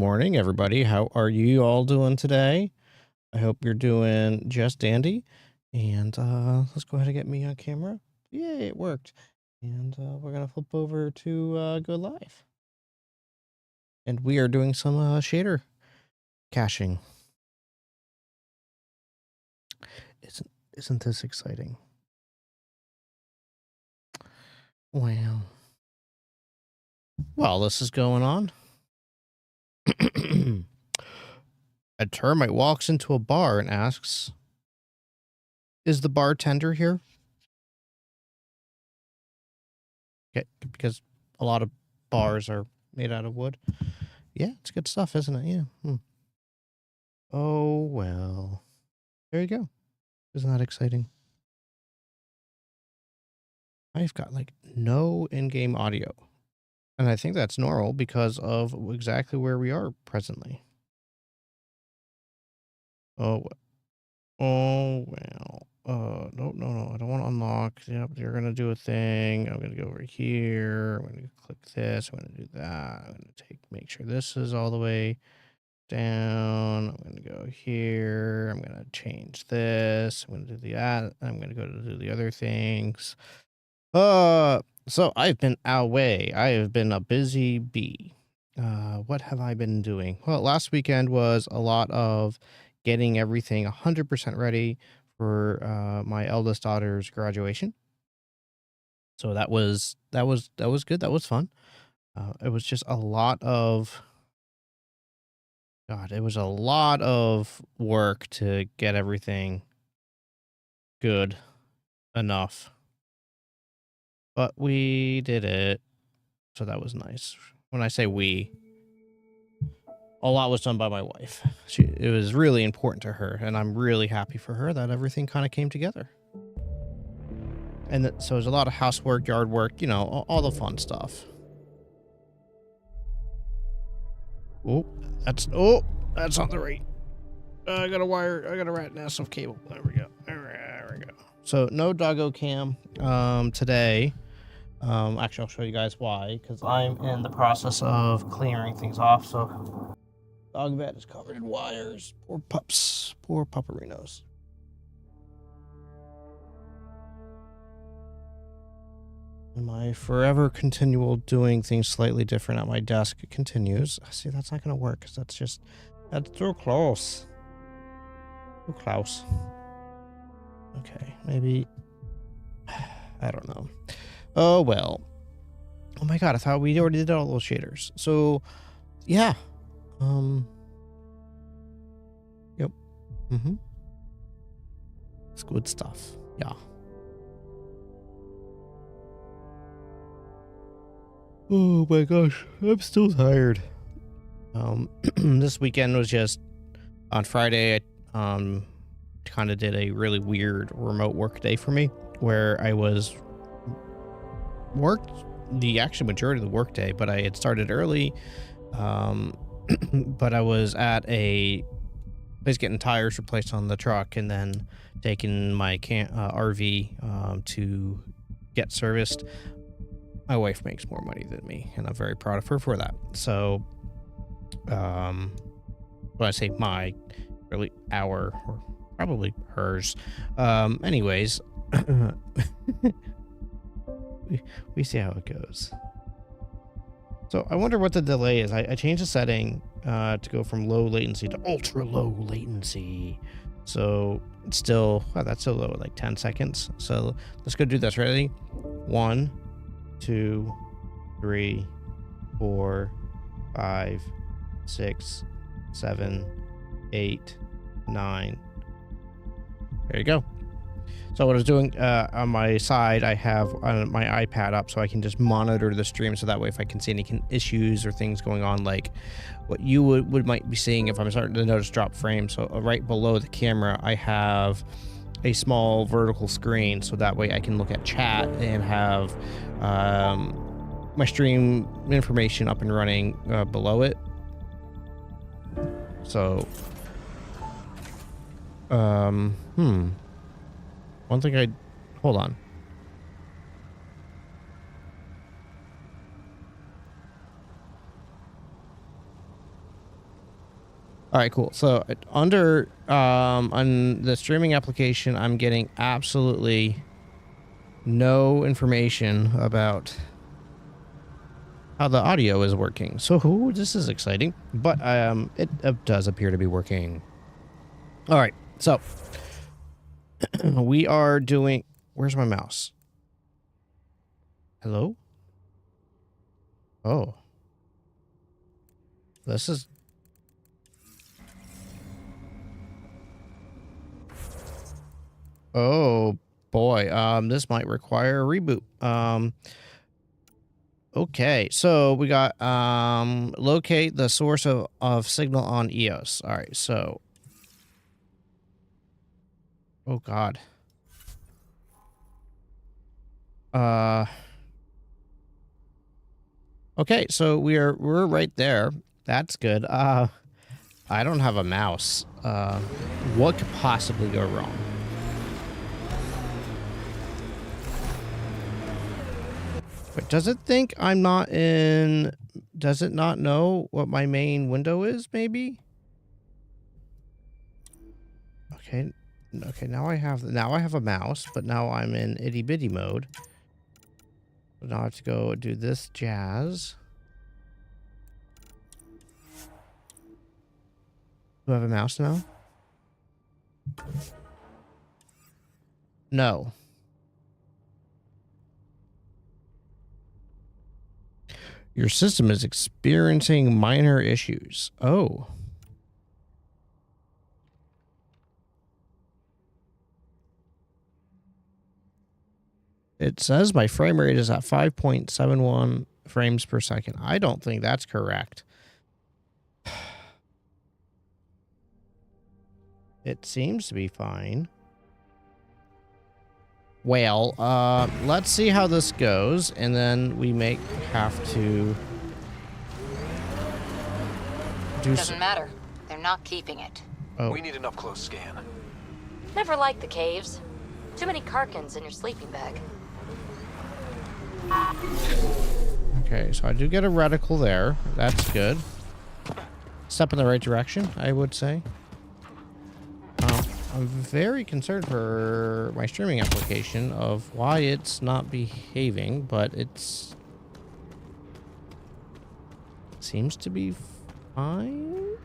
morning, everybody. How are you all doing today? I hope you're doing just dandy. And let's go ahead and get me on camera. Yay, it worked. And we're going to flip over to go live. And we are doing some shader caching. Isn't this exciting? Wow. While this is going on, a termite walks into a bar and asks, "Is the bartender here?" Okay, because a lot of bars are made out of wood. Yeah, it's good stuff, isn't it? Yeah. Oh, well. There you go. Isn't that exciting? I've got like no in-game audio. And I think that's normal because of exactly where we are presently. Oh, well. No. I don't want to unlock. Yep, you're going to do a thing. I'm going to go over here. I'm going to click this. I'm going to do that. I'm going to make sure this is all the way down. I'm going to go here. I'm going to change this. I'm going to do that. I'm going to go to do the other things. So I've been away. I have been a busy bee. What have I been doing? Well, last weekend was a lot of getting everything 100% ready for my eldest daughter's graduation. So that was good. That was fun. It was just a lot of it was a lot of work to get everything good enough. But we did it. So that was nice. When I say we, a lot was done by my wife. It was really important to her, and I'm really happy for her that everything kind of came together. And so there's a lot of housework, yard work, all the fun stuff. That's not the right. I got a rat nest of cable. There we go. So no doggo cam today. Actually, I'll show you guys why, because I'm in the process of clearing things off. So dog bed is covered in wires. Poor pups. Poor pupperinos. And my forever continual doing things slightly different at my desk continues. See, that's not going to work, because that's too close. Too close. Okay, maybe. I don't know. Oh, well. Oh my god, I thought we already did all those shaders. So, yeah. Yep. It's good stuff. Yeah. Oh my gosh, I'm still tired. This weekend was just on Friday. I kind of did a really weird remote work day for me, where I worked the actual majority of the work day, but I had started early. But I was at a place getting tires replaced on the truck, and then taking my RV to get serviced. My wife makes more money than me, and I'm very proud of her for that. So, when I say my, really our, or probably hers. Anyways, we see how it goes. So I wonder what the delay is. I changed the setting to go from low latency to ultra low latency. So it's still, that's still low, like 10 seconds. So let's go do this. Ready? 1, 2, 3, 4, 5, 6, 7, 8, 9. There you go. So what I was doing on my side, I have my iPad up so I can just monitor the stream. So that way, if I can see any issues or things going on, like what you might be seeing if I'm starting to notice drop frames. So right below the camera, I have a small vertical screen, so that way I can look at chat and have my stream information up and running below it. So, one thing hold on. All right, cool. So under on the streaming application, I'm getting absolutely no information about how the audio is working. So this is exciting, but it does appear to be working. All right, so we are doing. Where's my mouse? Hello? Oh, this is. Oh boy, this might require a reboot. Okay, so we got locate the source of signal on EOS. All right, so oh god. Okay, so we're right there. That's good. I don't have a mouse. What could possibly go wrong? Wait, does it think I'm not in... Does it not know what my main window is, maybe? Okay. Okay, now I have a mouse, but now I'm in itty-bitty mode. So now I have to go do this jazz. Do I have a mouse now? No. Your system is experiencing minor issues. Oh. It says my frame rate is at 5.71 frames per second. I don't think that's correct. It seems to be fine. Well, let's see how this goes, and then we may have to do. Doesn't matter. They're not keeping it. Oh. We need an up-close scan. Never liked the caves. Too many Karkins in your sleeping bag. Okay, so I do get a reticle there. That's good. Step in the right direction, I would say. I'm very concerned for my streaming application of why it's not behaving, but it's seems to be fine.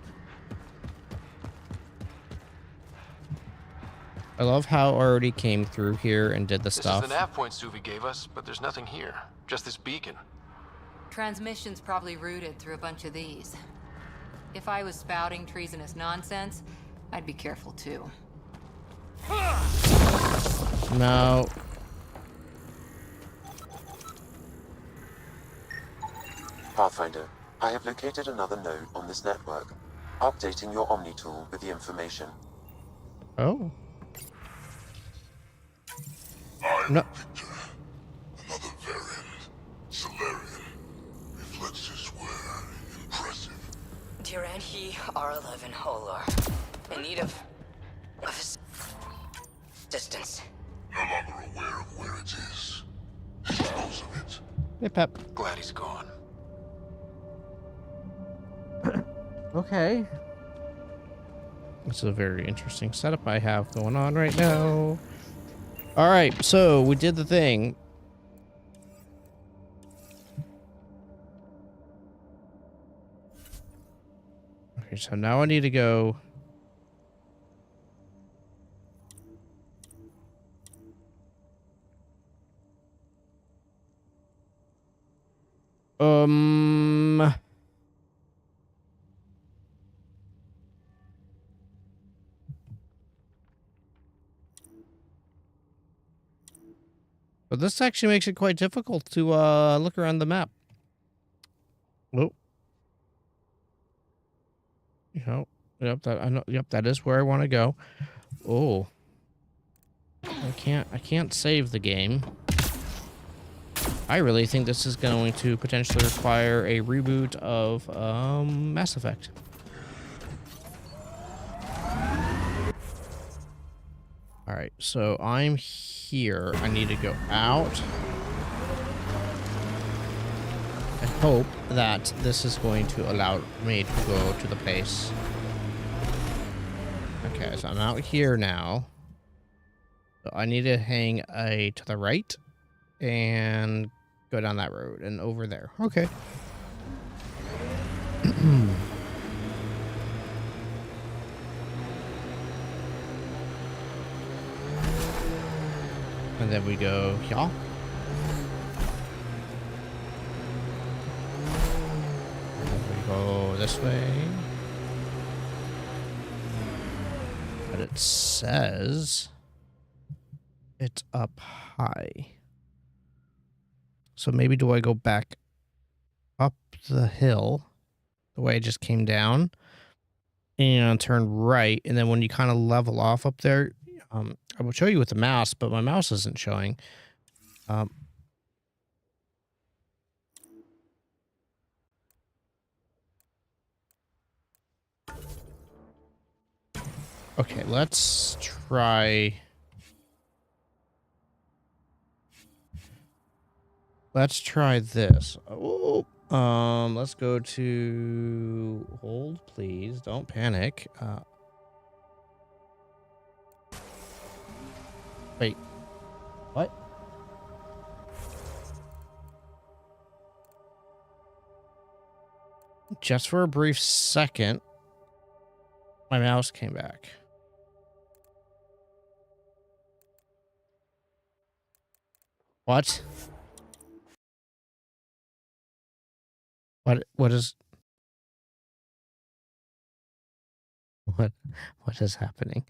I love how it already came through here and did the stuff. This is the nav point Suvi gave us, but there's nothing here. Just this beacon. Transmission's probably routed through a bunch of these. If I was spouting treasonous nonsense, I'd be careful too. No. Pathfinder, I have located another node on this network. Updating your Omni tool with the information. Oh. I'm Victor. Another variant. Solarian. Reflexes were impressive. Tyranhi R11 Holar. In need of assistance. No longer aware of where it is. Dispose of it. Hey, Pep. Glad he's gone. Okay. This is a very interesting setup I have going on right now. All right, so we did the thing. Okay, so now I need to go. But this actually makes it quite difficult to look around the map. Oh. You know, yep, that is where I want to go. Oh. I can't save the game. I really think this is going to potentially require a reboot of Mass Effect. All right, so I'm here. I need to go out. I hope that this is going to allow me to go to the base. Okay, so I'm out here now. So I need to hang a to the right and go down that road and over there. Okay. And then we go here. And then we go this way. But it says it's up high. So maybe do I go back up the hill the way I just came down and turn right, and then when you kind of level off up there, I will show you with the mouse, but my mouse isn't showing. Okay, let's try. Let's try this. Oh, let's go to hold, please. Don't panic. Wait. What? Just for a brief second, my mouse came back. What? What is what is happening?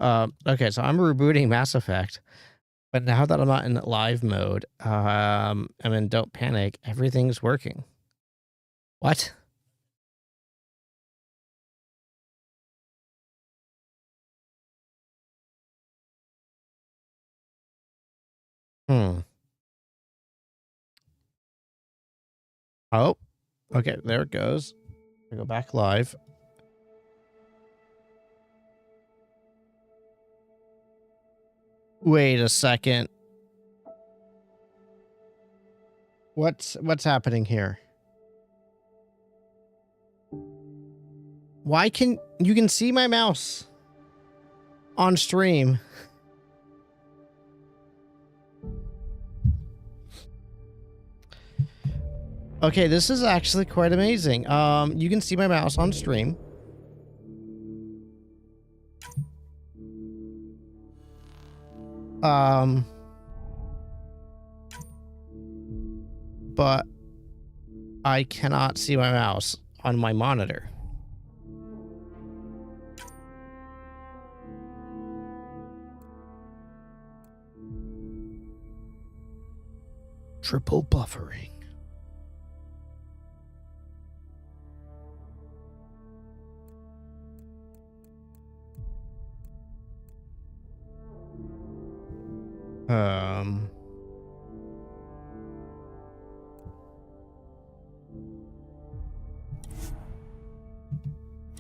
Okay, so I'm rebooting Mass Effect, but now that I'm not in live mode, I'm in Don't Panic, everything's working. What? Oh, okay, there it goes. I go back live. Wait a second. What's happening here? Why can you can see my mouse on stream? Okay, this is actually quite amazing. You can see my mouse on stream. But I cannot see my mouse on my monitor. Triple buffering.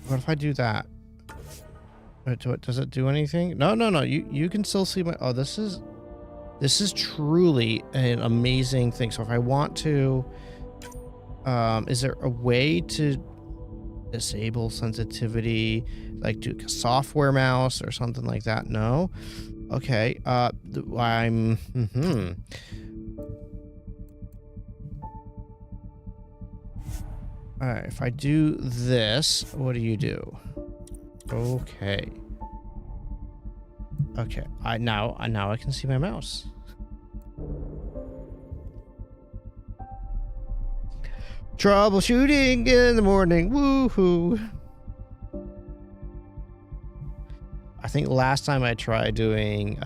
What if I do that? Does it do anything? No. You can still see my. Oh, this is truly an amazing thing. So if I want to, is there a way to disable sensitivity, like do a software mouse or something like that? No. Okay. I'm. All right. If I do this, what do you do? Okay. Okay. Now I can see my mouse. Troubleshooting in the morning. Woohoo. I think last time I tried doing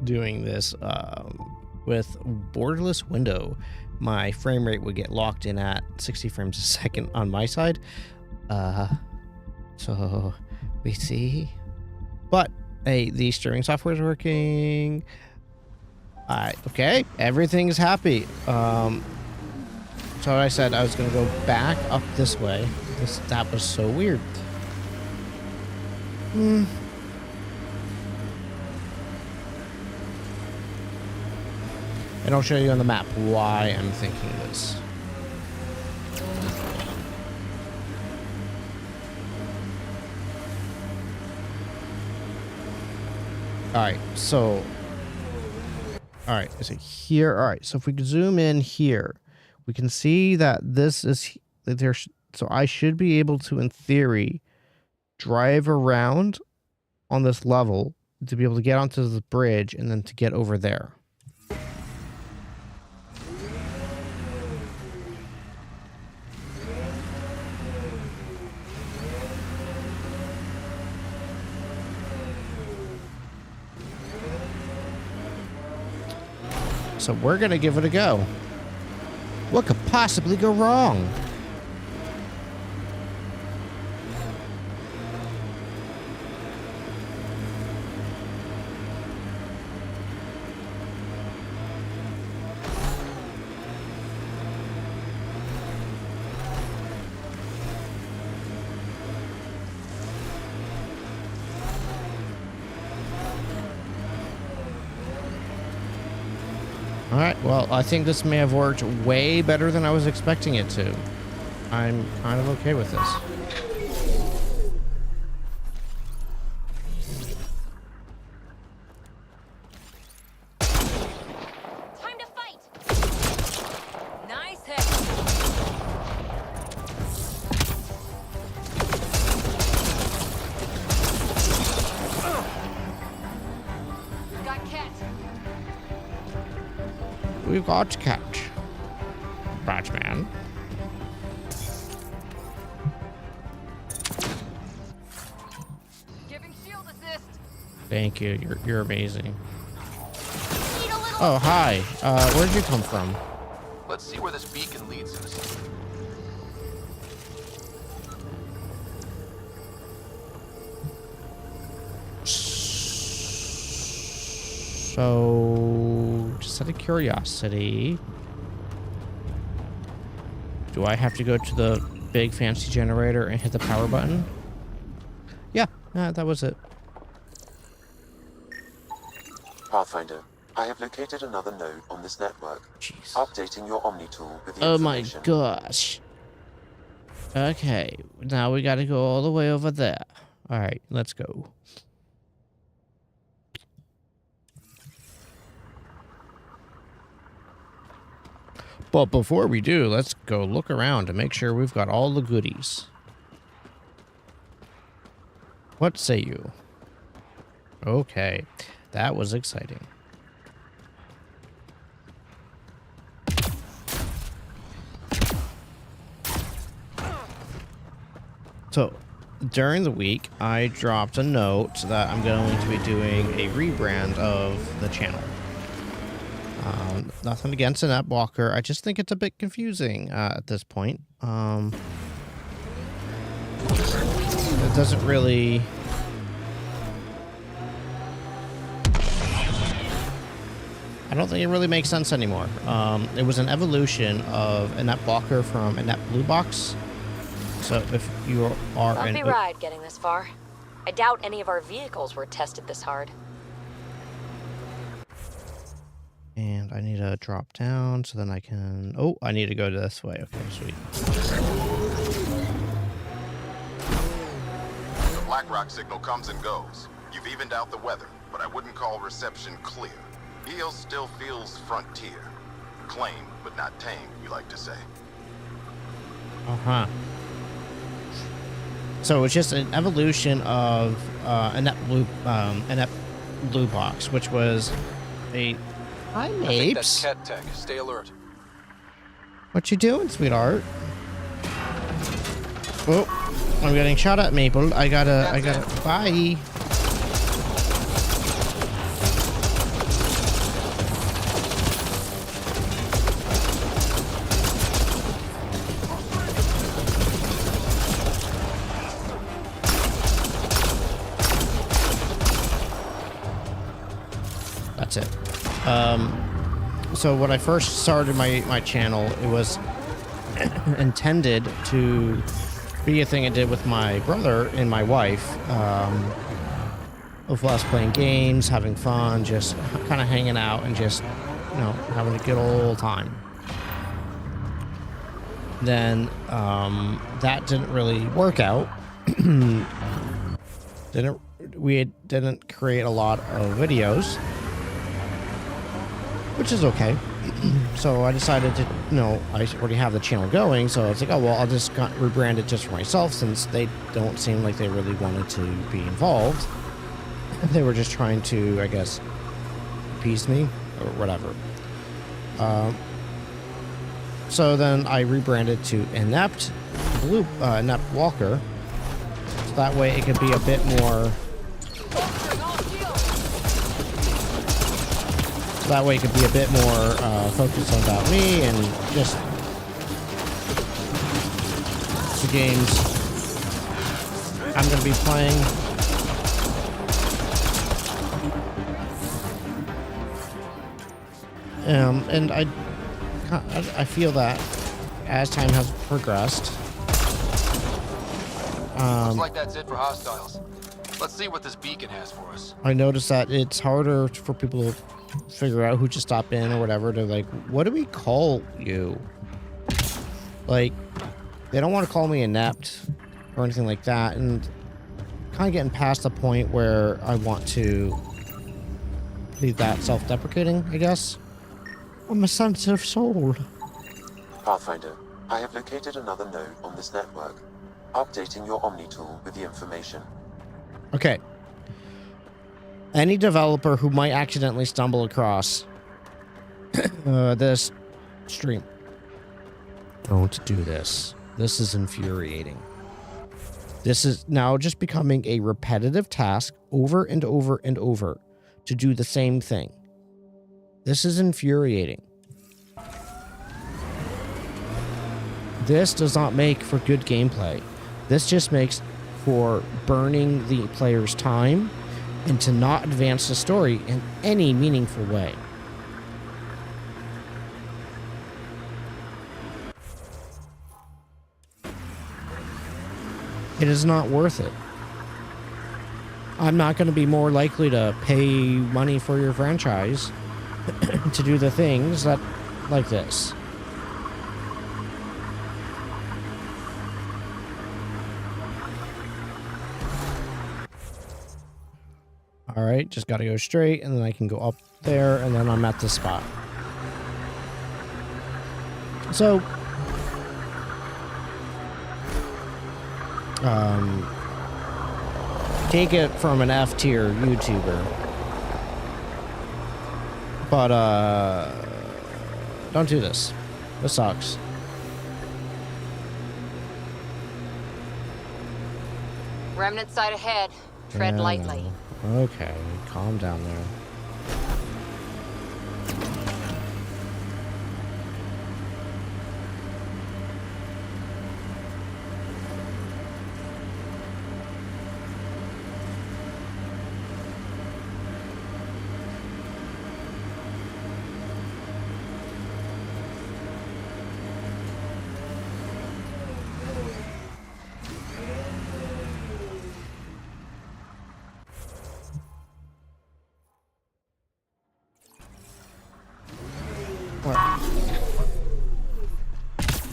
this with borderless window, my frame rate would get locked in at 60 frames a second on my side. So we see. But hey, the streaming software is working. Okay, everything's happy. So I said I was gonna go back up this way. That was so weird. And I'll show you on the map why I'm thinking this. Alright, so... Alright, is it here? Alright, so if we zoom in here, we can see that this is... So I should be able to, in theory, drive around on this level to be able to get onto the bridge and then to get over there. So we're gonna give it a go. What could possibly go wrong? Alright, well, I think this may have worked way better than I was expecting it to. I'm kind of okay with this. Time to fight! Nice hit! Got Cat. We've got to catch Batman. Giving shield assist. Thank you. You're amazing. Oh, hi. Where'd you come from? Let's see where this beacon leads us. So, just out of curiosity, do I have to go to the big fancy generator and hit the power button? Yeah, that was it. Pathfinder, I have located another node on this network. Jeez. Updating your Omni tool with the Oh my information. gosh. Okay, now we gotta go all the way over there. Alright, let's go. But before we do, let's go look around to make sure we've got all the goodies. What say you? Okay, that was exciting. So, during the week, I dropped a note that I'm going to be doing a rebrand of the channel. Nothing against an app walker. I just think it's a bit confusing at this point. It doesn't really... I don't think it really makes sense anymore. It was an evolution of a net blocker from a net blue box. So if you are Bumpy ride getting this far. I doubt any of our vehicles were tested this hard. And I need to drop down so then I can... Oh, I need to go this way. Okay, sweet. The BlackRock signal comes and goes. You've evened out the weather, but I wouldn't call reception clear. EO still feels frontier. Claim, but not tame, we like to say. Uh-huh. So it's just an evolution of a net blue box, which was a... Hi, I think that's Mapes. Cat Tech. Stay alert. What you doing, sweetheart? Oh, I'm getting shot at, Maple. I gotta... Bye. That's it. So when I first started my channel, it was intended to be a thing I did with my brother and my wife, of us playing games, having fun, just kind of hanging out and just, you know, having a good old time. Then that didn't really work out. didn't create a lot of videos, which is okay. So I decided to, I already have the channel going, so I was like, oh, well, I'll just rebrand it just for myself, since they don't seem like they really wanted to be involved. They were just trying to, I guess, appease me or whatever. So then I rebranded to Inept Walker, so that way it could be a bit more. So that way it could be a bit more focused about me and just the games I'm going to be playing. And I feel that as time has progressed. Looks like that's it for hostiles. Let's see what this beacon has for us. I noticed that it's harder for people to figure out who to stop in or whatever. They're like, what do we call you? Like, they don't want to call me inept or anything like that. And kind of getting past the point where I want to leave that self-deprecating, I guess. I'm a sensitive soul. Pathfinder, I have located another node on this network. Updating your Omni tool with the information. Okay. Any developer who might accidentally stumble across this stream, don't do this. This is infuriating. This is now just becoming a repetitive task over and over and over to do the same thing. This is infuriating. This does not make for good gameplay. This just makes for burning the player's time and to not advance the story in any meaningful way. It is not worth it. I'm not going to be more likely to pay money for your franchise to do the things that like this. All right, just got to go straight, and then I can go up there, and then I'm at this spot. So, take it from an F-tier YouTuber, but don't do this. This sucks. Remnant side ahead. Tread lightly. Okay, calm down there.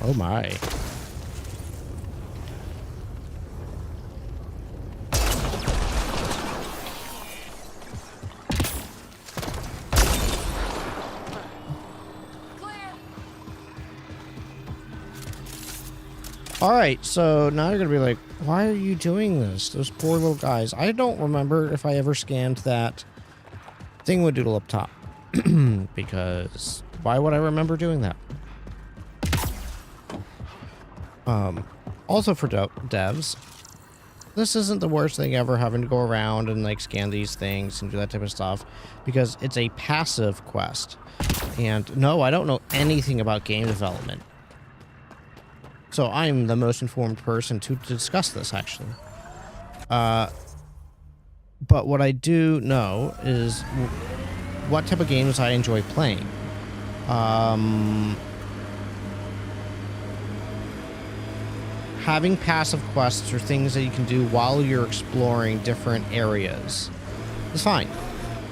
Oh my. Alright, so now you're gonna be like, why are you doing this? Those poor little guys. I don't remember if I ever scanned that thingadoodle up top. Because why would I remember doing that? Also for devs, this isn't the worst thing ever, having to go around and like scan these things and do that type of stuff, because it's a passive quest. And no, I don't know anything about game development. So I'm the most informed person to discuss this, actually. But what I do know is what type of games I enjoy playing. Having passive quests or things that you can do while you're exploring different areas is fine,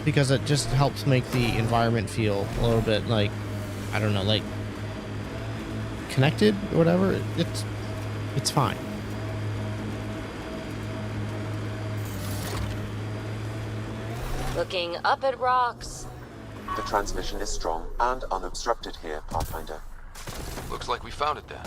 because it just helps make the environment feel a little bit like, I don't know, like connected or whatever. It's fine. Looking up at rocks. The transmission is strong and unobstructed here, Pathfinder. Looks like we found it then.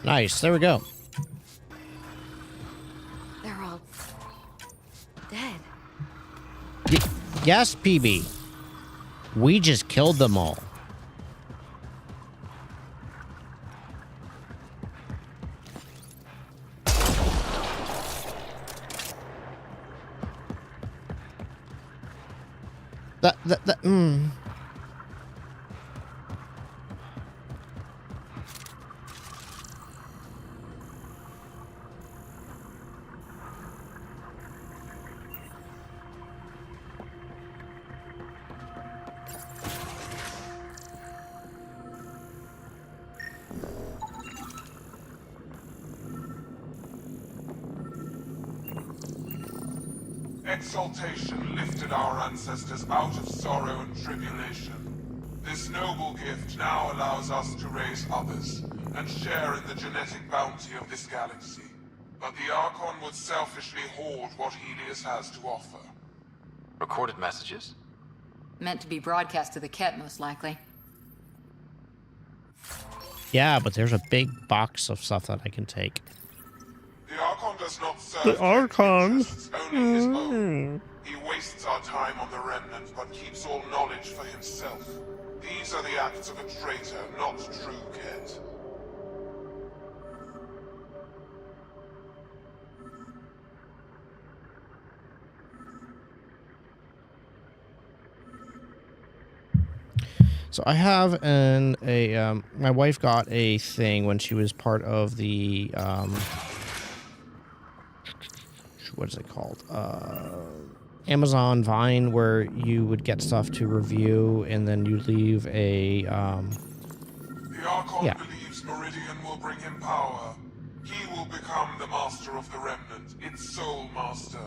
Nice. There we go. They're all dead. Yes, PB. We just killed them all. That. Exaltation lifted our ancestors out of sorrow and tribulation. This noble gift now allows us to raise others and share in the genetic bounty of this galaxy. But the Archon would selfishly hoard what Helios has to offer. Recorded messages? Meant to be broadcast to the Ket, most likely. Yeah, but there's a big box of stuff that I can take. The Archon does not serve The Archon? interests only his own. He wastes our time on the Remnant, but keeps all knowledge for himself. These are the acts of a traitor, not true Ket. So I have my wife got a thing when she was part of the what is it called? Amazon Vine, where you would get stuff to review and then you leave a The Archon believes Meridian will bring him power. He will become the master of the Remnant, its sole master.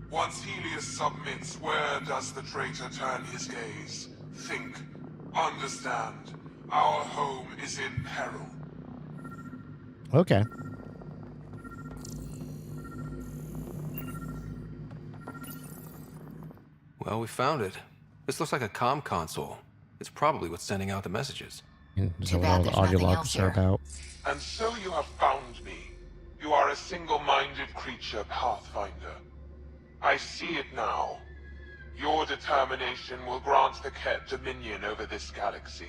Once Helios submits, where does the traitor turn his gaze? Think. Understand. Our home is in peril. Okay. Well, we found it. This looks like a comm console. It's probably what's sending out the messages. Is Too that what all bad the there's audio nothing logs else are here. about? And so you have found me. You are a single-minded creature, Pathfinder. I see it now. Your determination will grant the Ket dominion over this galaxy.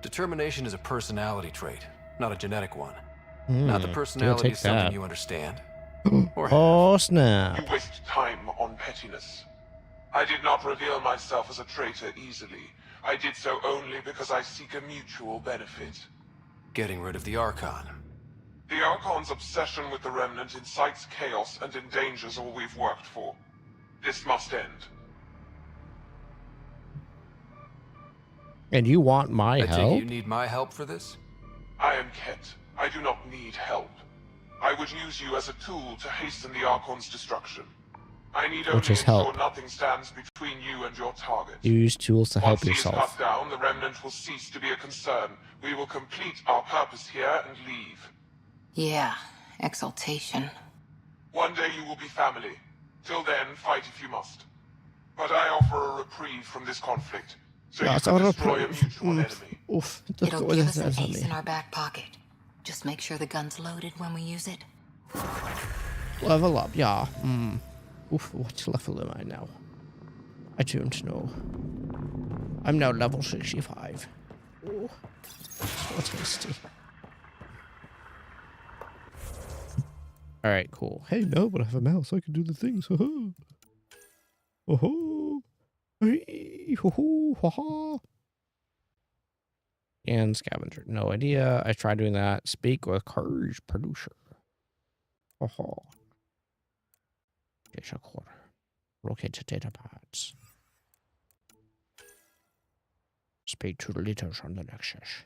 Determination is a personality trait, not a genetic one. Not the personality take is something that. you understand. Or have. Oh, snap. You waste time on pettiness. I did not reveal myself as a traitor easily. I did so only because I seek a mutual benefit. Getting rid of the Archon. The Archon's obsession with the Remnant incites chaos and endangers all we've worked for. This must end. And you want my I take it help? you need my help for this? I am Ket. I do not need help. I would use you as a tool to hasten the Archon's destruction. I need only Which is ensure help. nothing stands between you and your target. You use tools to help Once he is yourself. cut down, the Remnant will cease to be a concern. We will complete our purpose here and leave. Yeah, exaltation. One day you will be family. Till then, fight if you must. But I offer a reprieve from this conflict, so Ja, you it's can auch noch destroy a mutual enemy. Uff, It'll give us an das ace in our back pocket. Just make sure the gun's loaded when we use it. Level up, yeah. Oof, what level am I now? I don't know. I'm now level 65. Oh, so tasty. Alright, cool. Hey, no, but I have a mouse. I can do the things. Oh, ho. Hey, ho, ho, ha, ha. And scavenger. No idea. I tried doing that. Speak with courage producer. Oh. Data core. Locate the data pads. Speak to the leaders on the Nexus.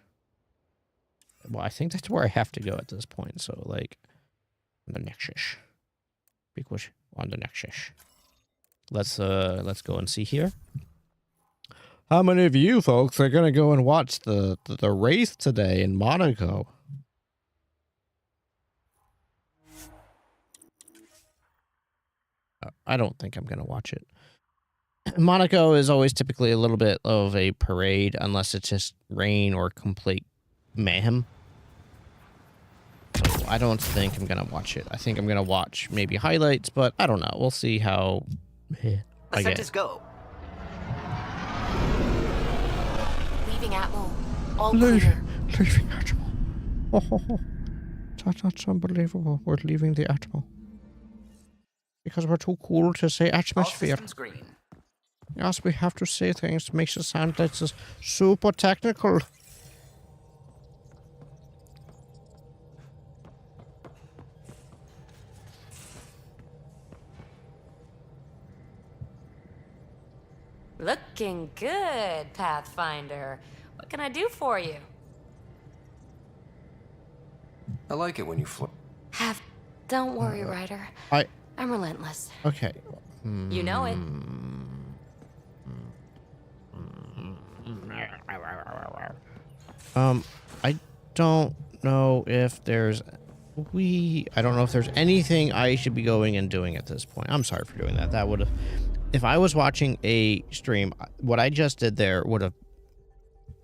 Well, I think that's where I have to go at this point. So, like, the Nexus. Because on the Nexus. Let's go and see here. How many of you folks are gonna go and watch the race today in Monaco? I don't think I'm gonna watch it. Monaco is always typically a little bit of a parade, unless it's just rain or complete mayhem. So I don't think I'm gonna watch it. I think I'm gonna watch maybe highlights, but I don't know. We'll see how. Let's just go. Leaving Atmo. All clear. Leaving Atmo. Oh. That's unbelievable. We're leaving the Atmo. Because we're too cool to say atmosphere. All systems green. Yes, we have to say things to make it sound like it's super technical. Looking good, Pathfinder. What can I do for you? I like it when you flip. Don't worry, Ryder. I'm relentless. Okay. You know it. I don't know if there's I don't know if there's anything I should be going and doing at this point. I'm sorry for doing that. That would have, if I was watching a stream, what I just did there would have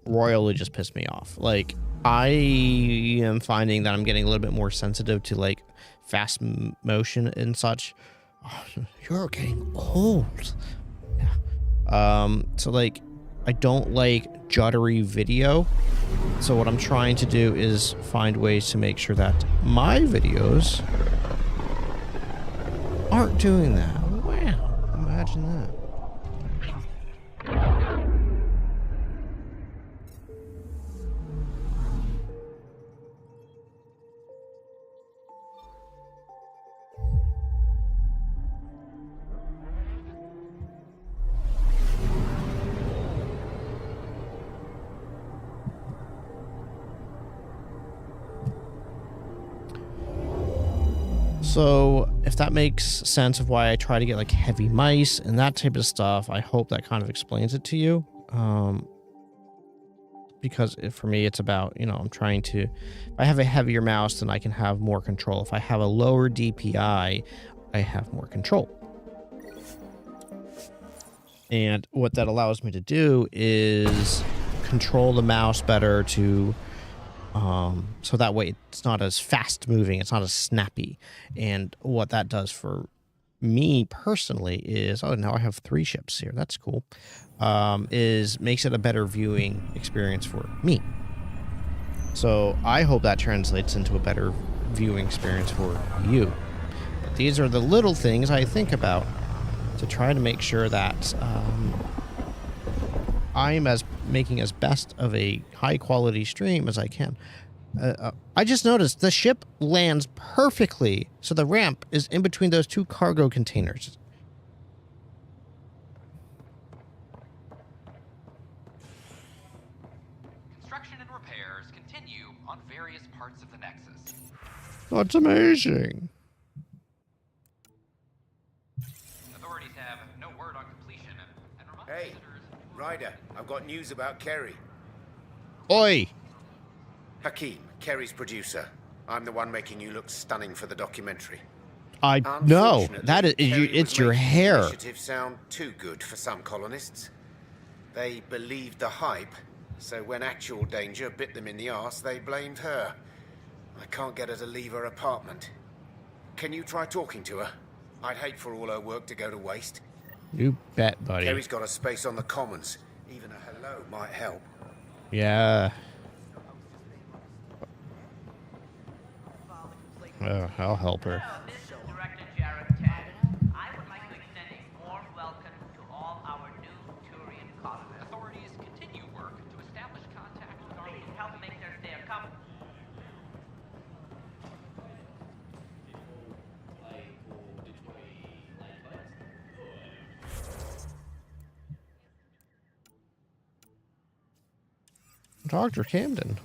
royally just pissed me off. Like, I am finding that I'm getting a little bit more sensitive to like fast motion and such. Oh, you're getting old. Yeah. So like, I don't like juddery video. So what I'm trying to do is find ways to make sure that my videos aren't doing that. Wow, imagine that. So if that makes sense of why I try to get like heavy mice and that type of stuff, I hope that kind of explains it to you. Because for me, it's about, you know, I'm trying to, if I have a heavier mouse, then I can have more control. If I have a lower DPI, I have more control. And what that allows me to do is control the mouse better to, so that way it's not as fast moving, it's not as snappy. And what that does for me personally is, oh, now I have 3 ships here. That's cool. Is makes it a better viewing experience for me. So I hope that translates into a better viewing experience for you. But these are the little things I think about to try to make sure that I'm making as best of a high quality stream as I can. I just noticed the ship lands perfectly, so the ramp is in between those 2 cargo containers. Construction and repairs continue on various parts of the Nexus. That's amazing. Authorities have no word on completion and remind Hey, visitors... Ryder, I've got news about Kerry. Oi! Hakeem, Kerry's producer. I'm the one making you look stunning for the documentary. I know Unfortunately, that is Kerry it's was your making the hair. initiative sound too good for some colonists. They believed the hype, so when actual danger bit them in the arse, they blamed her. I can't get her to leave her apartment. Can you try talking to her? I'd hate for all her work to go to waste. You bet, buddy. Kerry's got a space on the commons. Even a hello might help. Yeah. I'll help her. Hello, this is Director Jared Tag. I would like to extend a warm welcome to all our new Turian colonists. Authorities continue work to establish contact with our... Please help make their stay a comfort. Dr. Camden.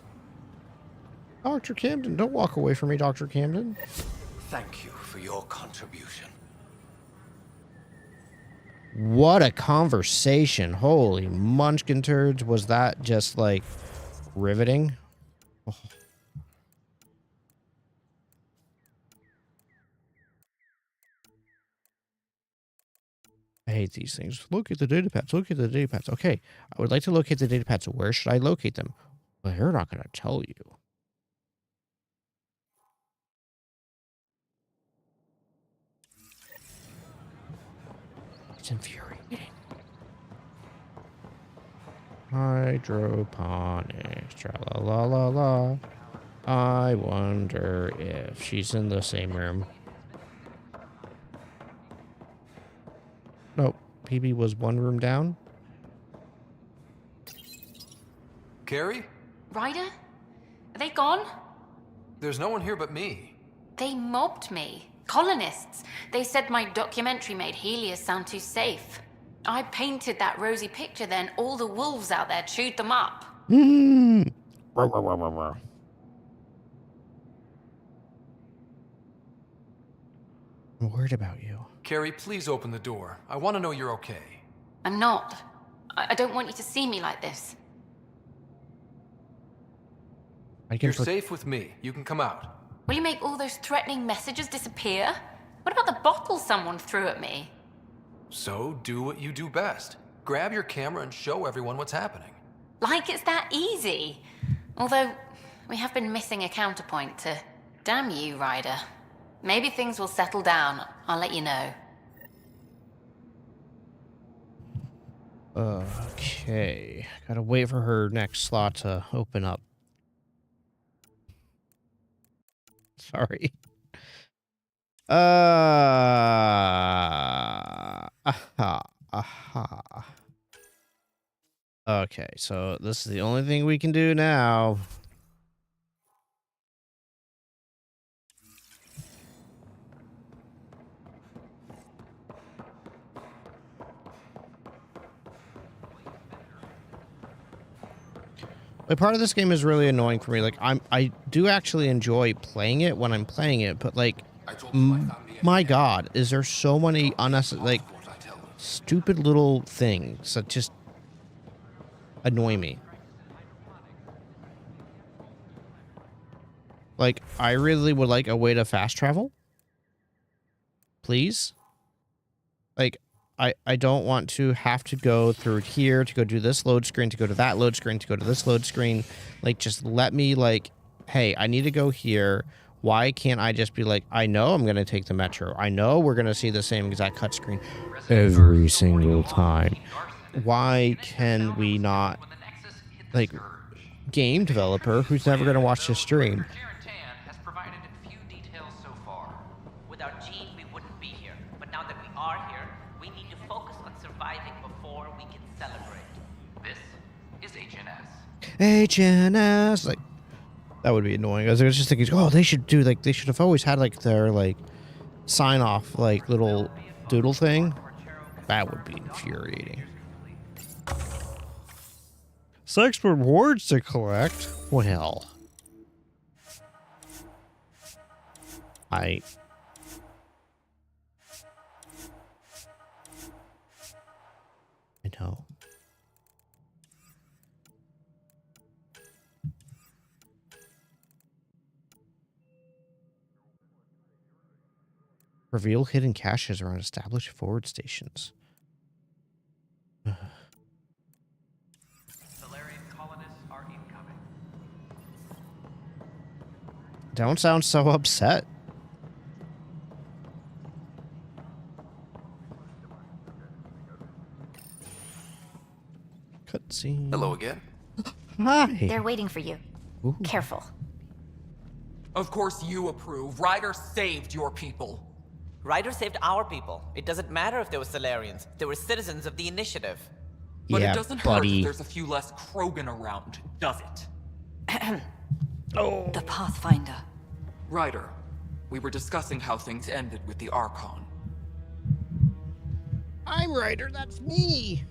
Dr. Camden, don't walk away from me, Dr. Camden. Thank you for your contribution. What a conversation. Holy munchkin turds. Was that just, like, riveting? Oh. I hate these things. Locate the data pads. Locate the data pads. Okay, I would like to locate the data pads. Where should I locate them? Well, they're not going to tell you. It's infuriating. Hydroponics. Tra-la-la-la-la. I wonder if she's in the same room. Nope. PB was one room down. Carrie? Ryder? Are they gone? There's no one here but me. They mobbed me. Colonists. They said my documentary made Helios sound too safe. I painted that rosy picture, then all the wolves out there chewed them up. I'm worried about you. Carrie, please open the door. I want to know you're okay. I'm not. I don't want you to see me like this. You're safe with me. You can come out. Will you make all those threatening messages disappear? What about the bottle someone threw at me? So do what you do best. Grab your camera and show everyone what's happening. Like it's that easy. Although, we have been missing a counterpoint to... Damn you, Ryder. Maybe things will settle down. I'll let you know. Okay. Gotta wait for her next slot to open up. Sorry. Okay, so this is the only thing we can do now. Like, part of this game is really annoying for me. Like, I do actually enjoy playing it when I'm playing it, but like, my God, is there so many unnecessary, like, stupid little things that just annoy me. Like, I really would like a way to fast travel. Please. Like, I don't want to have to go through here to go do this load screen, to go to that load screen, to go to this load screen. Like, just let me, like, hey, I need to go here. Why can't I just be like, I know I'm going to take the metro. I know we're going to see the same exact cut screen every single time. Why can we not, like, game developer who's never going to watch this stream? Without Jean, we wouldn't be here. But now that we are here, we need to focus on surviving before we can celebrate. This is HNS. HNS, like, that would be annoying. I was just thinking, oh, they should do, like, they should have always had, like, their, like, sign off, like, little doodle thing. That would be infuriating. Sex rewards to collect? Well, I know. Reveal hidden caches around established forward stations. Solarian colonists are incoming. Don't sound so upset. Cutscene. Hello again. Hi. They're waiting for you. Ooh. Careful. Of course you approve. Ryder saved your people. Ryder saved our people. It doesn't matter if they were Solarians. They were citizens of the Initiative. But yeah, it doesn't buddy. hurt if there's a few less Krogan around, does it? Oh. The Pathfinder. Ryder, we were discussing how things ended with the Archon. I'm Ryder, that's me.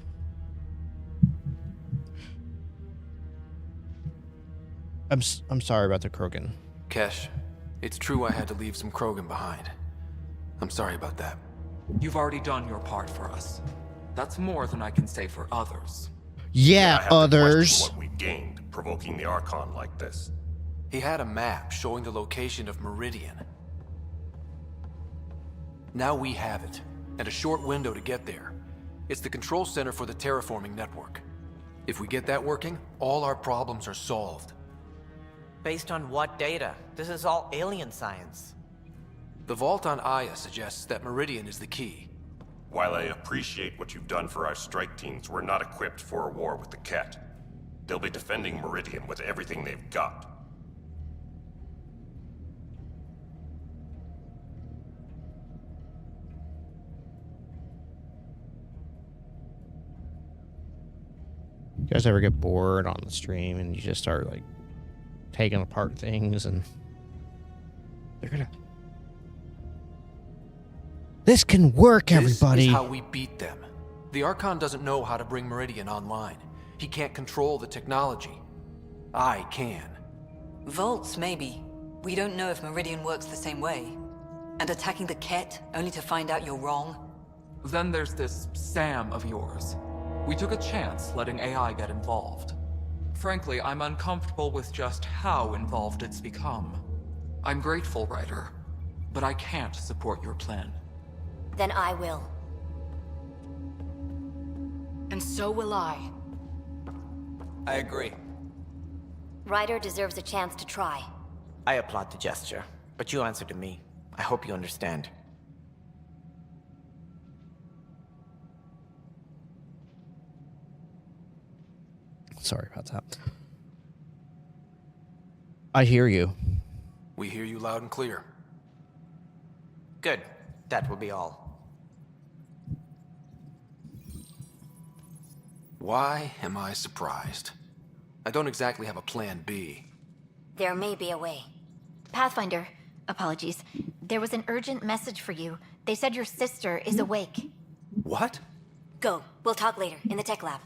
I'm sorry about the Krogan. Kesh, it's true I had to leave some Krogan behind. I'm sorry about that. You've already done your part for us. That's more than I can say for others. Yeah, I have to others. question what we gained provoking the Archon like this. He had a map showing the location of Meridian. Now we have it, and a short window to get there. It's the control center for the terraforming network. If we get that working, all our problems are solved. Based on what data? This is all alien science. The vault on Aya suggests that Meridian is the key. While I appreciate what you've done for our strike teams, we're not equipped for a war with the Ket. They'll be defending Meridian with everything they've got. You guys ever get bored on the stream and you just start like taking apart things and they're gonna... This can work, everybody. This is how we beat them. The Archon doesn't know how to bring Meridian online. He can't control the technology. I can. Vaults, maybe. We don't know if Meridian works the same way. And attacking the Ket, only to find out you're wrong? Then there's this Sam of yours. We took a chance letting AI get involved. Frankly, I'm uncomfortable with just how involved it's become. I'm grateful, Ryder, but I can't support your plan. Then I will. And so will I. I agree. Ryder deserves a chance to try. I applaud the gesture, but you answer to me. I hope you understand. Sorry about that. I hear you. We hear you loud and clear. Good. That will be all. Why am I surprised? I don't exactly have a plan B. There may be a way. Pathfinder, apologies. There was an urgent message for you. They said your sister is awake. What? Go. We'll talk later, in the tech lab.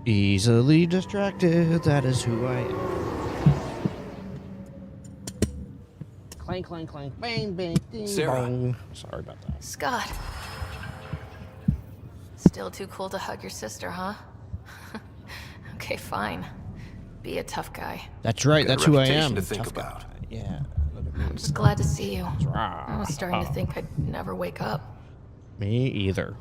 Easily distracted, that is who I am. Clank, clank, clank, bang, bang, ding, Sarah. bong. Sorry about that. Scott. Still too cool to hug your sister, huh? Okay, fine. Be a tough guy. That's right, Got a that's who I reputation am. to think Tough guy. about. Yeah. I'm just glad to see you. I was starting to think I'd never wake up. Me either.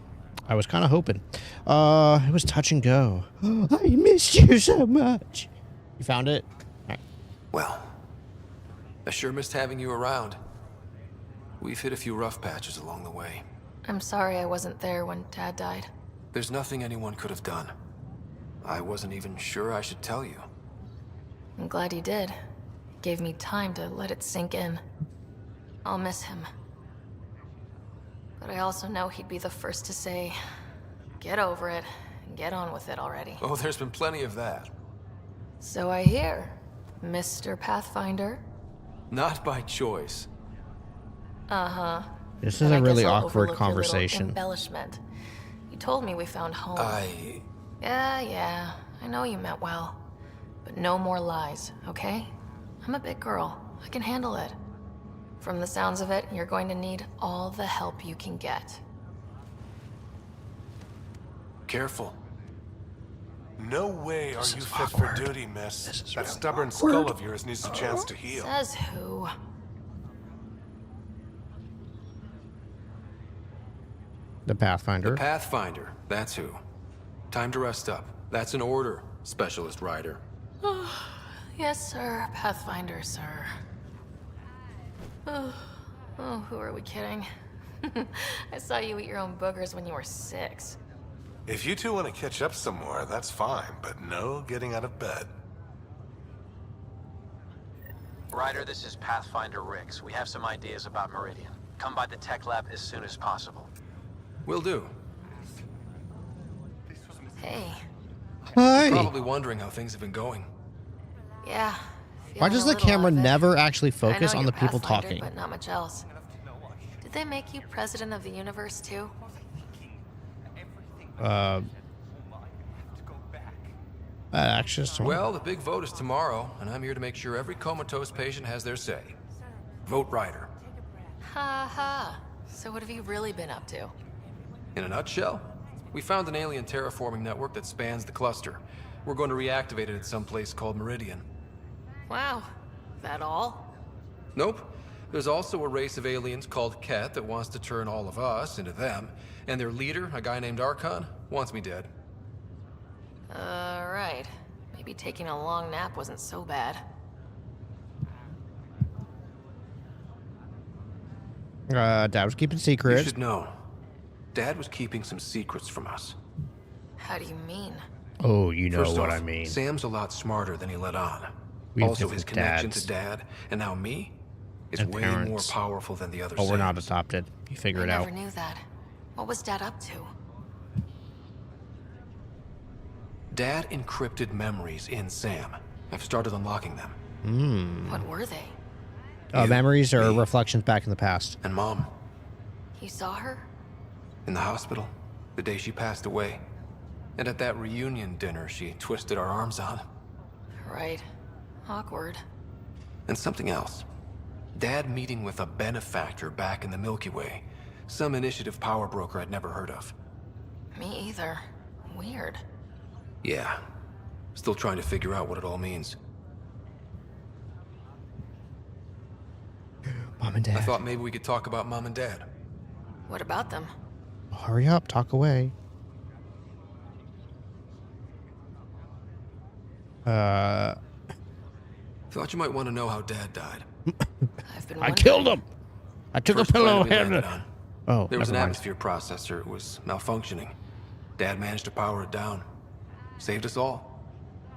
I was kind of hoping. It was touch and go. I missed you so much. You found it? All right. Well, I sure missed having you around. We've hit a few rough patches along the way. I'm sorry I wasn't there when Dad died. There's nothing anyone could have done. I wasn't even sure I should tell you. I'm glad you did. It gave me time to let it sink in. I'll miss him. But I also know he'd be the first to say, get over it, and get on with it already. Oh, there's been plenty of that. So I hear, Mr. Pathfinder. Not by choice. Uh-huh. This But is I a guess really I'll awkward overlook your little conversation. embellishment. You told me we found home. Yeah, I know you meant well. But no more lies, okay? I'm a big girl. I can handle it. From the sounds of it, you're going to need all the help you can get. Careful. No way are you fit for duty, miss. That stubborn skull of yours needs a chance to heal. Says who? The Pathfinder. The Pathfinder, that's who. Time to rest up. That's an order, Specialist Ryder. Yes, sir. Pathfinder, sir. Oh, who are we kidding? I saw you eat your own boogers when you were 6. If you two want to catch up some more, that's fine, but no getting out of bed. Ryder, this is Pathfinder Rix. We have some ideas about Meridian. Come by the tech lab as soon as possible. Will do. Hey. Hi. You're probably wondering how things have been going. Yeah. Why does the camera never actually focus on the people talking? But not much else. Did they make you president of the universe too? Well, the big vote is tomorrow, and I'm here to make sure every comatose patient has their say. Vote Ryder. Ha ha. So what have you really been up to? In a nutshell, we found an alien terraforming network that spans the cluster. We're going to reactivate it at some place called Meridian. Wow. That all? Nope. There's also a race of aliens called Ket that wants to turn all of us into them, and their leader, a guy named Archon, wants me dead. Right. Maybe taking a long nap wasn't so bad. Dad was keeping secrets. You should know. Dad was keeping some secrets from us. How do you mean? Oh, you know First what off, I mean. Sam's a lot smarter than he let on. We have Also, his different connection dads. to Dad, and now me, is And way parents. more powerful than the other Oh, we're not Sams. adopted. You figure I it out. never knew that. What was Dad up to? Dad encrypted memories in Sam. I've started unlocking them. What were they? Memories or reflections back in the past. And Mom, You saw her? in the hospital, the day she passed away. And at that reunion dinner she twisted our arms on. Right. Awkward. And something else. Dad meeting with a benefactor back in the Milky Way. Some initiative power broker I'd never heard of. Me either. Weird. Yeah. Still trying to figure out what it all means. Mom and Dad. I thought maybe we could talk about Mom and Dad. What about them? Hurry up, talk away. Thought you might want to know how Dad died. I've been I killed him. I took First a pillow planet we and landed on. oh, There was an never mind. atmosphere processor. It was malfunctioning. Dad managed to power it down. Saved us all.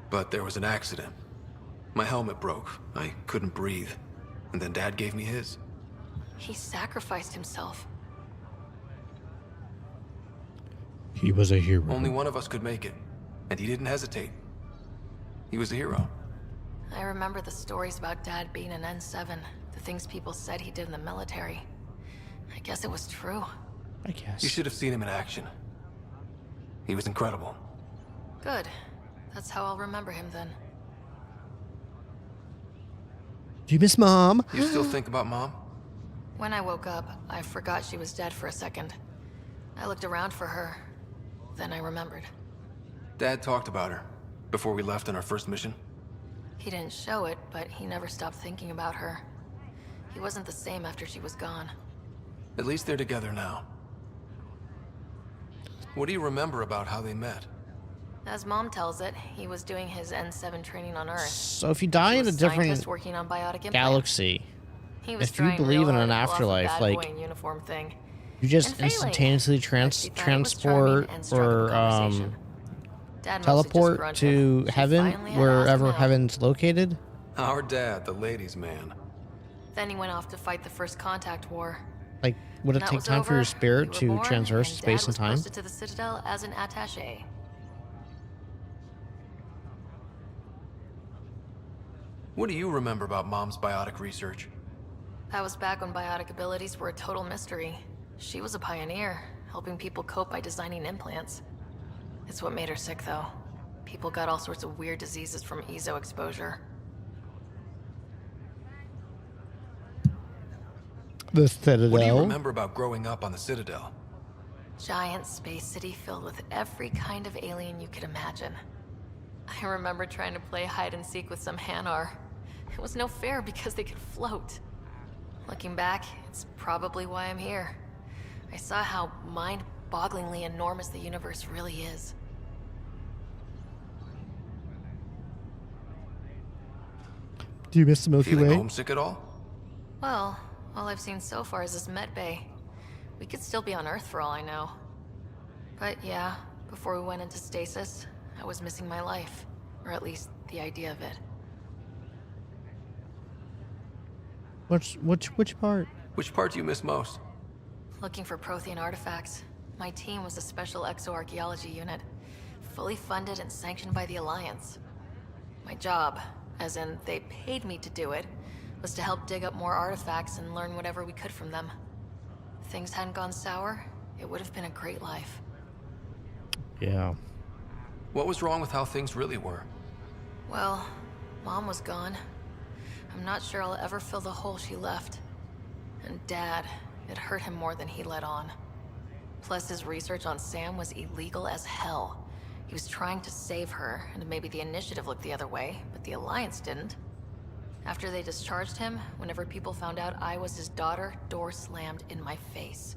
But there was an accident. My helmet broke. I couldn't breathe. And then Dad gave me his. He sacrificed himself. He was a hero. Only one of us could make it. And he didn't hesitate. He was a hero. I remember the stories about Dad being an N7, the things people said he did in the military. I guess it was true. I guess. You should have seen him in action. He was incredible. Good. That's how I'll remember him then. Do you miss Mom? You still think about Mom? When I woke up, I forgot she was dead for a second. I looked around for her. Then I remembered. Dad talked about her before we left on our first mission. He didn't show it, but he never stopped thinking about her. He wasn't the same after she was gone. At least they're together now. What do you remember about how they met? As Mom tells it, he was doing his N7 training on Earth. So if you die She in a was different scientist working on biotic implants. galaxy, He was if you trying believe real in hard an to pull off the afterlife, bad like boy in uniform thing. you just And failing. instantaneously But she thought it was transport charming and struck up a or conversation. Dad mostly just teleport grunted. to She heaven, finally had to ask wherever him out. heaven's located. Our dad, the ladies' man. Then he went off to fight the first contact war. Like, would it When that take was time for over, your spirit we to were born, traverse and space Dad and was time? posted to the Citadel as an attaché. What do you remember about Mom's biotic research? That was back when biotic abilities were a total mystery. She was a pioneer, helping people cope by designing implants. It's what made her sick, though. People got all sorts of weird diseases from EZO exposure. The Citadel. What do you remember about growing up on the Citadel? Giant space city filled with every kind of alien you could imagine. I remember trying to play hide and seek with some Hanar. It was no fair because they could float. Looking back, it's probably why I'm here. I saw how mind-bogglingly enormous the universe really is. Do you miss the Milky Feeling Way? homesick at all? Well, all I've seen so far is this med bay. We could still be on Earth for all I know. But yeah, before we went into stasis, I was missing my life. Or at least the idea of it. Which part? Which part do you miss most? Looking for Prothean artifacts. My team was a special exoarchaeology unit, fully funded and sanctioned by the Alliance. My job, as in they paid me to do it, was to help dig up more artifacts and learn whatever we could from them. If things hadn't gone sour, it would have been a great life. Yeah. What was wrong with how things really were? Well, Mom was gone. I'm not sure I'll ever fill the hole she left. And Dad, it hurt him more than he let on. Plus, his research on Sam was illegal as hell. He was trying to save her, and maybe the Initiative looked the other way, but the Alliance didn't. After they discharged him, whenever people found out I was his daughter, doors slammed in my face.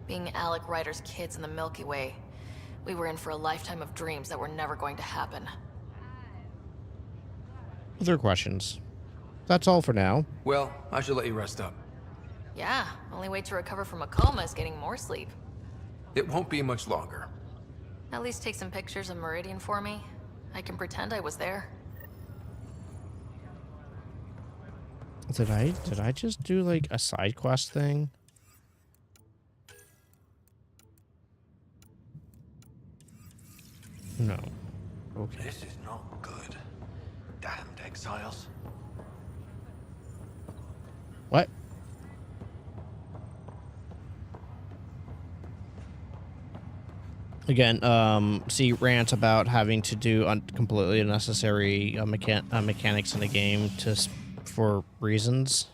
Being Alec Ryder's kids in the Milky Way, we were in for a lifetime of dreams that were never going to happen. Other questions? That's all for now. Well, I should let you rest up. Yeah, only way to recover from a coma is getting more sleep. It won't be much longer. At least take some pictures of Meridian for me. I can pretend I was there. Did I just do like a side quest thing? No. Okay. This is not good. Damned exiles. What? Again, see rant about having to do completely unnecessary mechanics in the game for reasons.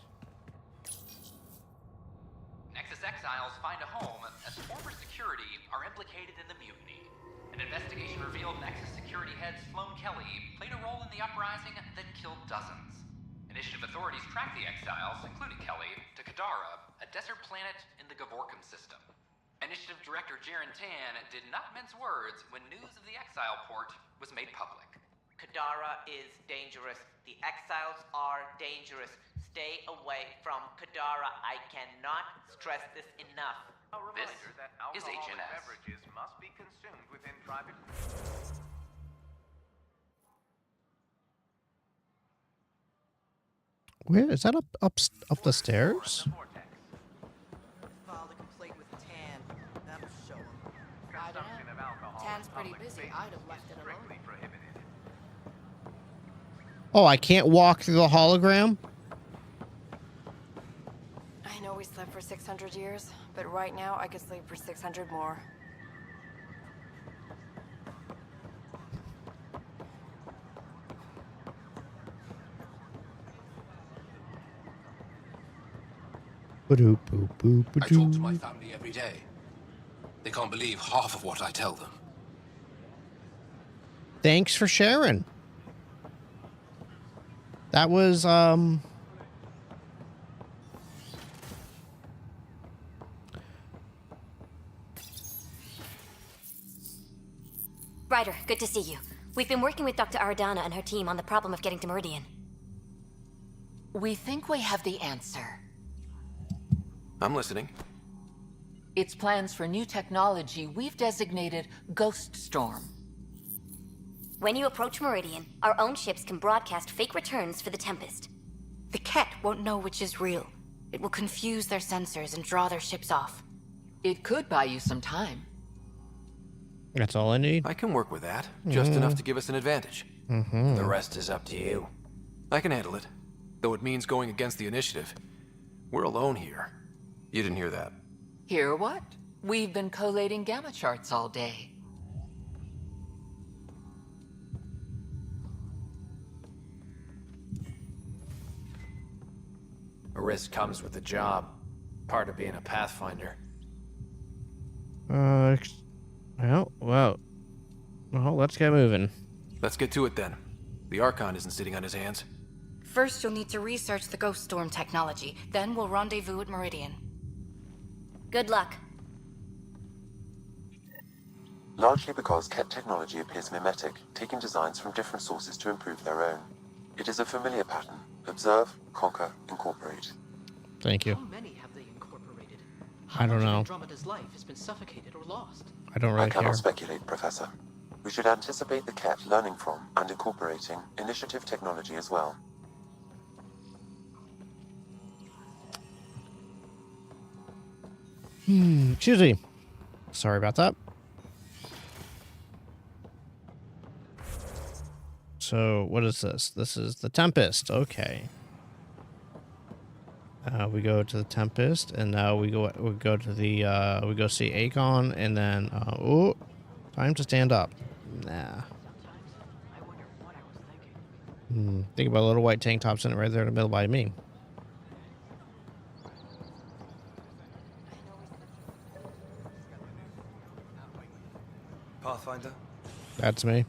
Nexus exiles find a home as former security are implicated in the mutiny. An investigation revealed Nexus security head Sloan Kelly played a role in the uprising that killed dozens. Initiative authorities tracked the exiles, including Kelly, to Kadara, a desert planet in the Gavorkan system. Initiative Director Jaren Tan did not mince words when news of the exile port was made public. Kadara is dangerous. The exiles are dangerous. Stay away from Kadara. I cannot stress this enough. This is HNS. Beverages must be consumed within private. Where is that up the stairs? Filed a complaint with Tan. That'll show him. Consumption of alcohol Tan's in pretty public busy. spaces I'd have left is it alone. strictly prohibited. Oh, I can't walk through the hologram? I know we slept for 600 years, but right now I could sleep for 600 more. I talk to my family every day. They can't believe half of what I tell them. Thanks for sharing. That was, Ryder, good to see you. We've been working with Dr. Aradana and her team on the problem of getting to Meridian. We think we have the answer. I'm listening. It's plans for new technology we've designated Ghost Storm. When you approach Meridian, our own ships can broadcast fake returns for the Tempest. The Ket won't know which is real. It will confuse their sensors and draw their ships off. It could buy you some time. That's all I need. I can work with that. Just enough to give us an advantage. The rest is up to you. I can handle it. Though it means going against the Initiative. We're alone here. You didn't hear that. Hear what? We've been collating gamma charts all day. A risk comes with the job. Part of being a Pathfinder. Well, let's get moving. Let's get to it then. The Archon isn't sitting on his hands. First, you'll need to research the Ghost Storm technology. Then we'll rendezvous at Meridian. Good luck. Largely because Ket technology appears mimetic, taking designs from different sources to improve their own. It is a familiar pattern. Observe, conquer, incorporate. Thank you. How many have they incorporated? I don't know. Andromeda's life has been suffocated or lost. I don't really I cannot care. speculate, Professor. We should anticipate the Ket learning from and incorporating initiative technology as well. Excuse me. Sorry about that. So, what is this? This is the Tempest. Okay. We go to the Tempest, and now we go to the we go see Akon, and then time to stand up. Nah. Think about a little white tank top sitting right there in the middle by me. Pathfinder? That's me.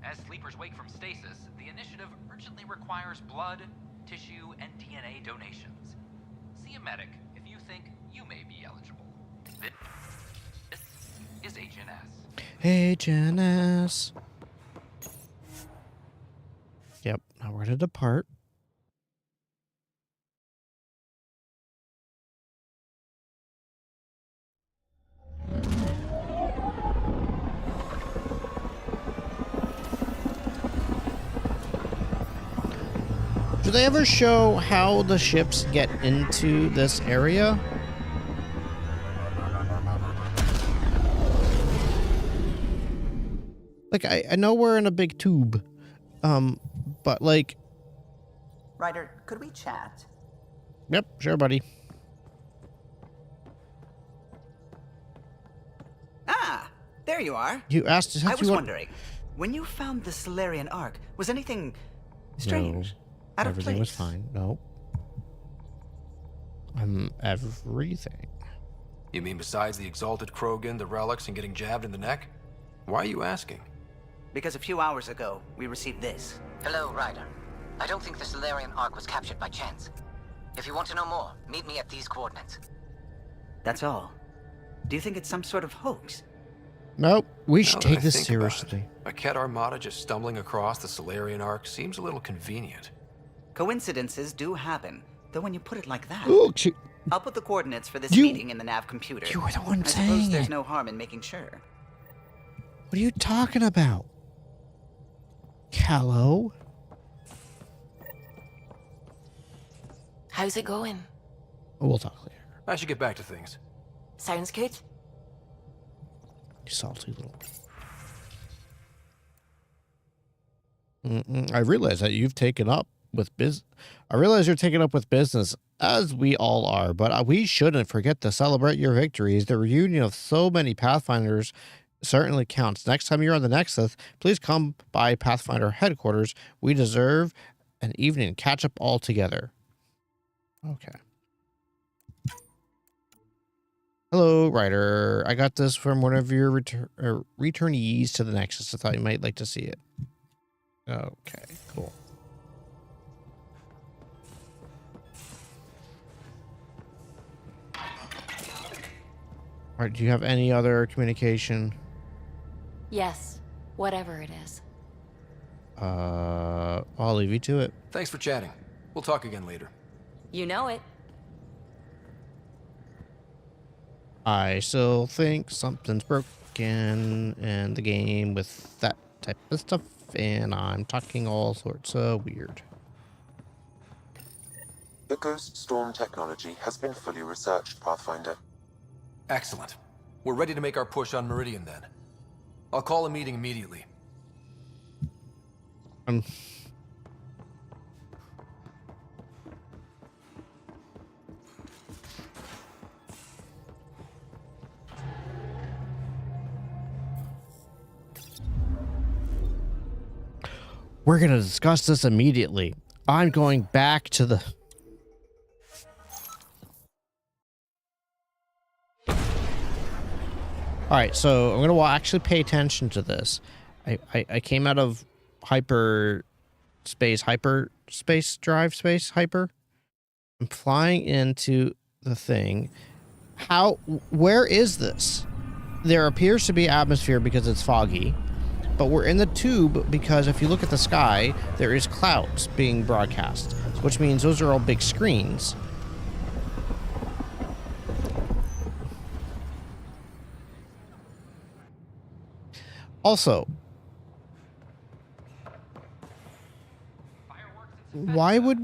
As sleepers wake from stasis, the initiative urgently requires blood, tissue, and DNA donations. See a medic if you think you may be eligible. This is HNS. HNS. Yep, now we're gonna depart. Do they ever show how the ships get into this area? Like, I know we're in a big tube, but like... Ryder, could we chat? Yep, sure, buddy. Ah, there you are. You asked if I you was want... wondering, when you found the Solarian Ark, was anything strange? No, Out of everything place? was fine. No. Everything. You mean besides the exalted Krogan, the relics, and getting jabbed in the neck? Why are you asking? Because a few hours ago, we received this. Hello, Ryder. I don't think the Solarian Ark was captured by chance. If you want to know more, meet me at these coordinates. That's all. Do you think it's some sort of hoax? Nope, we should Now that take I this think about it, seriously. A Ket Armada just stumbling across the Solarian Ark seems a little convenient. Coincidences do happen, though when you put it like that... Oh, I'll put the coordinates for this You- meeting in the nav computer. You were the one I saying suppose there's it. no harm in making sure. What are you talking about? Callow? How's it going? Oh, we'll talk later. I should get back to things. Sounds good. You salty little... I realize that you've taken up with I realize you're taken up with business, as we all are, but we shouldn't forget to celebrate your victories. The reunion of so many Pathfinders certainly counts. Next time you're on the Nexus, please come by Pathfinder headquarters. We deserve an evening and catch up all together. Okay. Hello, Ryder. I got this from one of your returnees to the Nexus. I thought you might like to see it. Okay, cool. All right, do you have any other communication? Yes, whatever it is. I'll leave you to it. Thanks for chatting. We'll talk again later. You know it. I still think something's broken in the game with that type of stuff, and I'm talking all sorts of weird. The Ghost Storm technology has been fully researched, Pathfinder. Excellent. We're ready to make our push on Meridian then. I'll call a meeting immediately. We're going to discuss this immediately. I'm going back to the... Alright, so I'm going to actually pay attention to this. I came out of hyper hyper. I'm flying into the thing. Where is this? There appears to be atmosphere because it's foggy. But we're in the tube because if you look at the sky, there is clouds being broadcast, which means those are all big screens. Also, why don't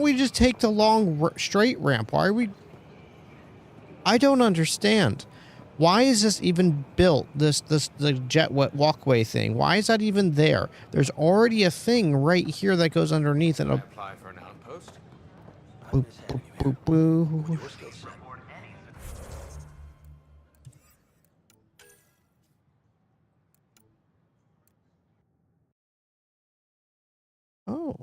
we just take the long straight ramp? I don't understand. Why is this even built? The jet walkway thing. Why is that even there? There's already a thing right here that goes underneath it. Apply for an outpost. Boop, boop, boop, boop. Oh.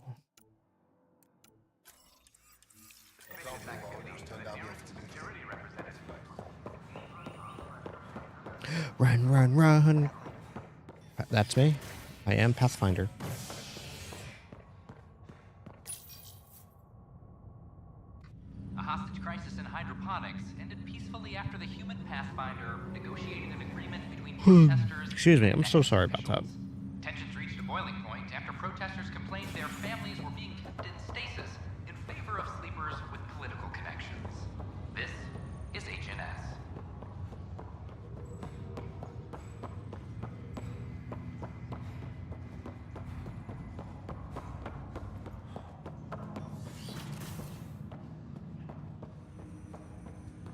Run, run, run. That's me. I am Pathfinder. A hostage crisis in hydroponics ended peacefully after the human Pathfinder negotiated an agreement between protesters. Excuse me, I'm so sorry about that. Tensions reached a boiling point after protesters complained their families were being kept in stasis in favor of sleepers with political connections. This is HNS.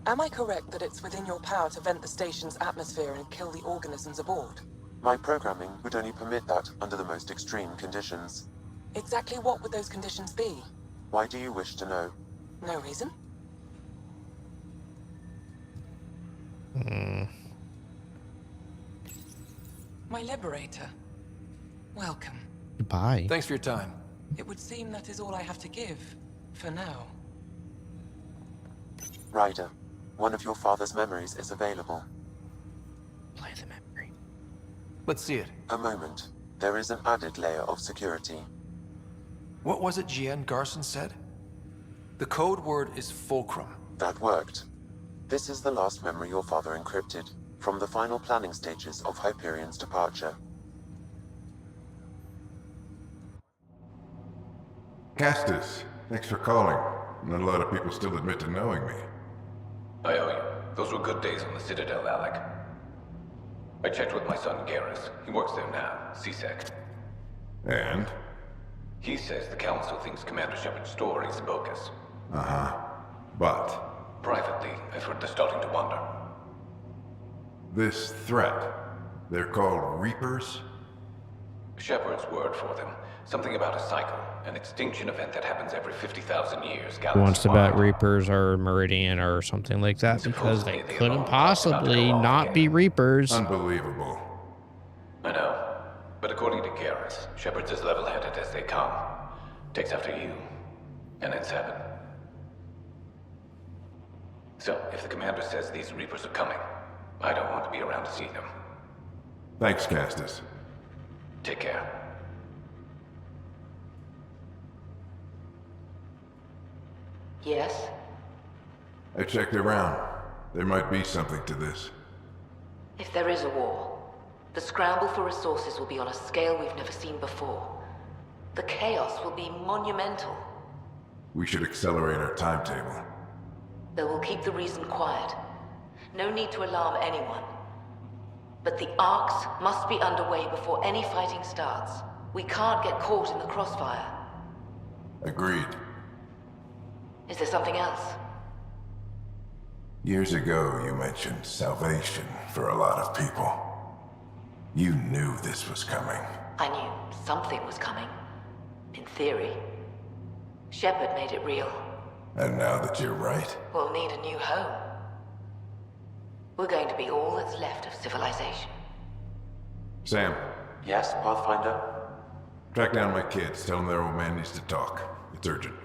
Am I correct that it's within your power to vent the station's atmosphere and kill the organisms aboard? My programming would only permit that under the most extreme conditions. Exactly what would those conditions be? Why do you wish to know? No reason? My liberator. Welcome. Goodbye. Thanks for your time. It would seem that is all I have to give, for now. Ryder, one of your father's memories is available. Play the memory. Let's see it. A moment. There is an added layer of security. What was it GN Garson said? The code word is fulcrum. That worked. This is the last memory your father encrypted, from the final planning stages of Hyperion's departure. Castus, thanks for calling. Not a lot of people still admit to knowing me. I owe you. Those were good days on the Citadel, Alec. I checked with my son Garrus. He works there now, CSEC. And? He says the Council thinks Commander Shepard's story is bogus. Uh-huh. But? Privately, I've heard they're starting to wonder. This threat, they're called Reapers? Shepard's word for them. Something about a cycle, an extinction event that happens every 50,000 years. Who wants to bet Reapers are Meridian or something like that, because they couldn't possibly not be Reapers. Unbelievable. I know. But according to Garrus, Shepard's as level-headed as they come. Takes after you. And then 7. So, if the commander says these Reapers are coming, I don't want to be around to see them. Thanks, Castus. Take care. Yes? I checked around. There might be something to this. If there is a war, the scramble for resources will be on a scale we've never seen before. The chaos will be monumental. We should accelerate our timetable. They will keep the reason quiet. No need to alarm anyone. But the arcs must be underway before any fighting starts. We can't get caught in the crossfire. Agreed. Is there something else? Years ago, you mentioned salvation for a lot of people. You knew this was coming. I knew something was coming. In theory. Shepard made it real. And now that you're right, We'll need a new home. We're going to be all that's left of civilization. Sam. Yes, Pathfinder? Track down my kids. Tell them their old man needs to talk. It's urgent.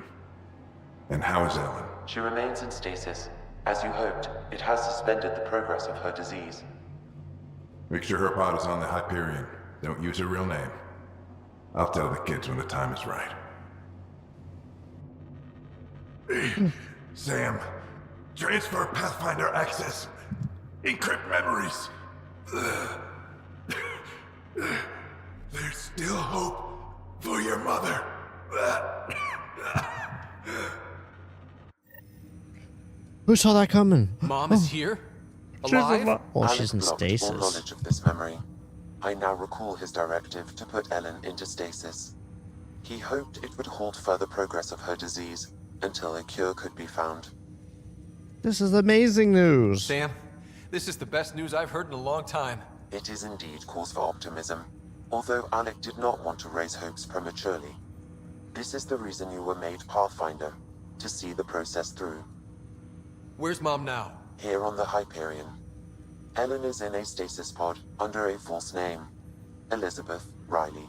And how is Ellen? She remains in stasis. As you hoped, it has suspended the progress of her disease. Make sure her pod is on the Hyperion. Don't use her real name. I'll tell the kids when the time is right. Sam, transfer Pathfinder access. Encrypt memories. There's still hope for your mother. Who saw that coming? Mom is here? She's Alive? Well, she's in Alec blocked stasis. all knowledge of this memory. I now recall his directive to put Ellen into stasis. He hoped it would halt further progress of her disease until a cure could be found. This is amazing news. Sam, this is the best news I've heard in a long time. It is indeed cause for optimism, although Alec did not want to raise hopes prematurely. This is the reason you were made Pathfinder, to see the process through. Where's Mom now? Here on the Hyperion. Ellen is in a stasis pod under a false name, Elizabeth Riley.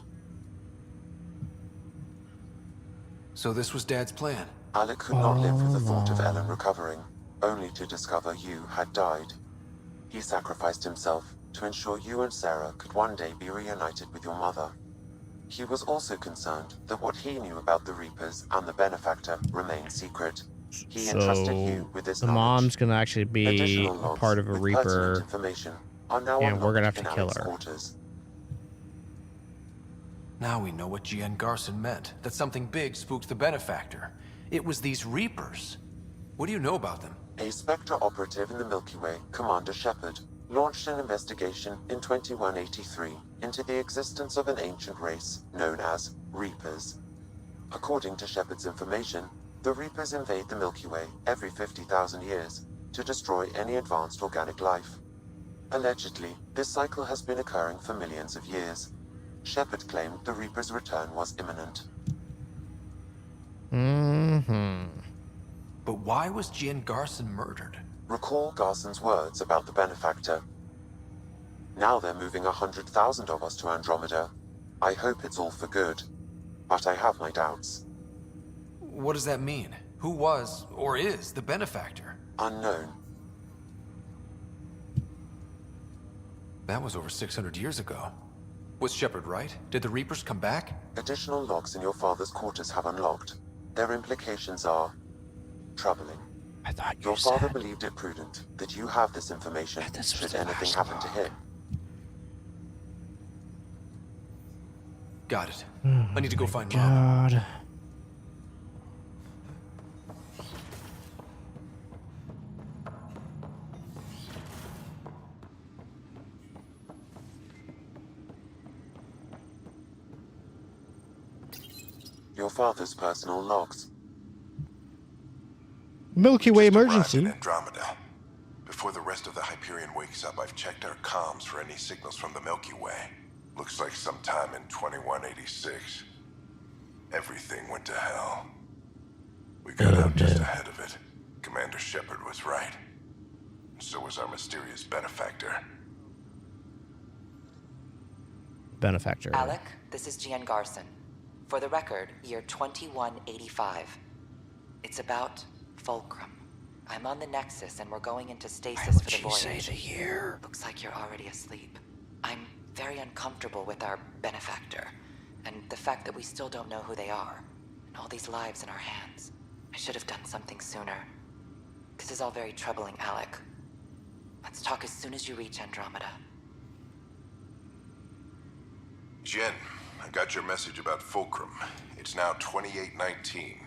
So this was Dad's plan? Alec could not live with the thought of Ellen recovering, only to discover you had died. He sacrificed himself to ensure you and Sarah could one day be reunited with your mother. He was also concerned that what he knew about the Reapers and the Benefactor remained secret. He entrusted you with this the knowledge. mom's gonna actually be Additional a logs part of a with Reaper, pertinent information are now and we're gonna have unlocked to in kill Alec's her. quarters. Now we know what G.N. Garson meant, that something big spooked the Benefactor. It was these Reapers. What do you know about them? A Spectre operative in the Milky Way, Commander Shepard, launched an investigation in 2183 into the existence of an ancient race known as Reapers. According to Shepard's information, the Reapers invade the Milky Way every 50,000 years to destroy any advanced organic life. Allegedly, this cycle has been occurring for millions of years. Shepard claimed the Reapers' return was imminent. But why was G.N. Garson murdered? Recall Garson's words about the Benefactor. Now they're moving 100,000 of us to Andromeda. I hope it's all for good, but I have my doubts. What does that mean? Who was, or is, the Benefactor? Unknown. That was over 600 years ago. Was Shepard right? Did the Reapers come back? Additional logs in your father's quarters have unlocked. Their implications are troubling. I thought your father believed it prudent that you have this information should anything happen to him. Got it. I need to go find Mom. God. Your father's personal logs. Milky Way emergency. Andromeda. Before the rest of the Hyperion wakes up, I've checked our comms for any signals from the Milky Way. Looks like sometime in 2186. Everything went to hell. We got out just ahead of it. Commander Shepard was right. And so was our mysterious Benefactor. Benefactor. Alec, this is G.N. Garson. For the record, year 2185. It's about Fulcrum. I'm on the Nexus and we're going into stasis for the voyage. Say the year? Looks like you're already asleep. I'm very uncomfortable with our Benefactor, and the fact that we still don't know who they are, and all these lives in our hands. I should have done something sooner. This is all very troubling, Alec. Let's talk as soon as you reach Andromeda. Jen, I got your message about Fulcrum. It's now 2819.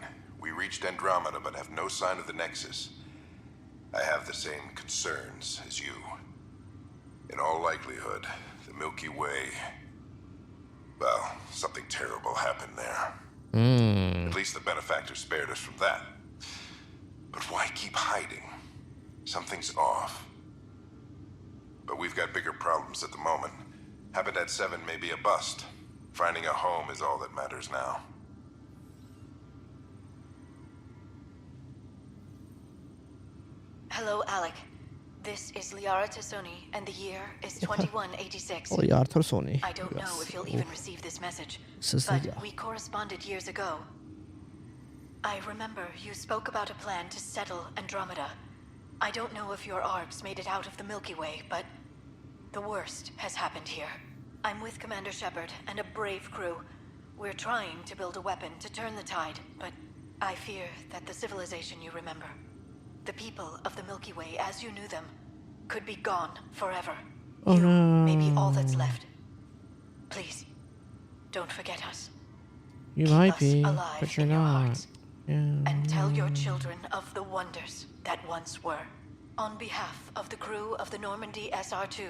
We reached Andromeda but have no sign of the Nexus. I have the same concerns as you. In all likelihood, the Milky Way... well, something terrible happened there. At least the Benefactor spared us from that. But why keep hiding? Something's off. But we've got bigger problems at the moment. Habitat 7 may be a bust. Finding a home is all that matters now. Hello, Alec. This is Liara Tassoni, and the year is 2186. Liara Tassoni. I don't know if you'll even receive this message, Cecilia. but we corresponded years ago. I remember you spoke about a plan to settle Andromeda. I don't know if your arcs made it out of the Milky Way, but the worst has happened here. I'm with Commander Shepard and a brave crew. We're trying to build a weapon to turn the tide, but I fear that the civilization you remember, the people of the Milky Way as you knew them, could be gone forever. Oh no. May be all that's left. Please, don't forget us. You Keep might us be, alive but you're in your not. hearts. Yeah. And tell your children of the wonders that once were. On behalf of the crew of the Normandy SR-2,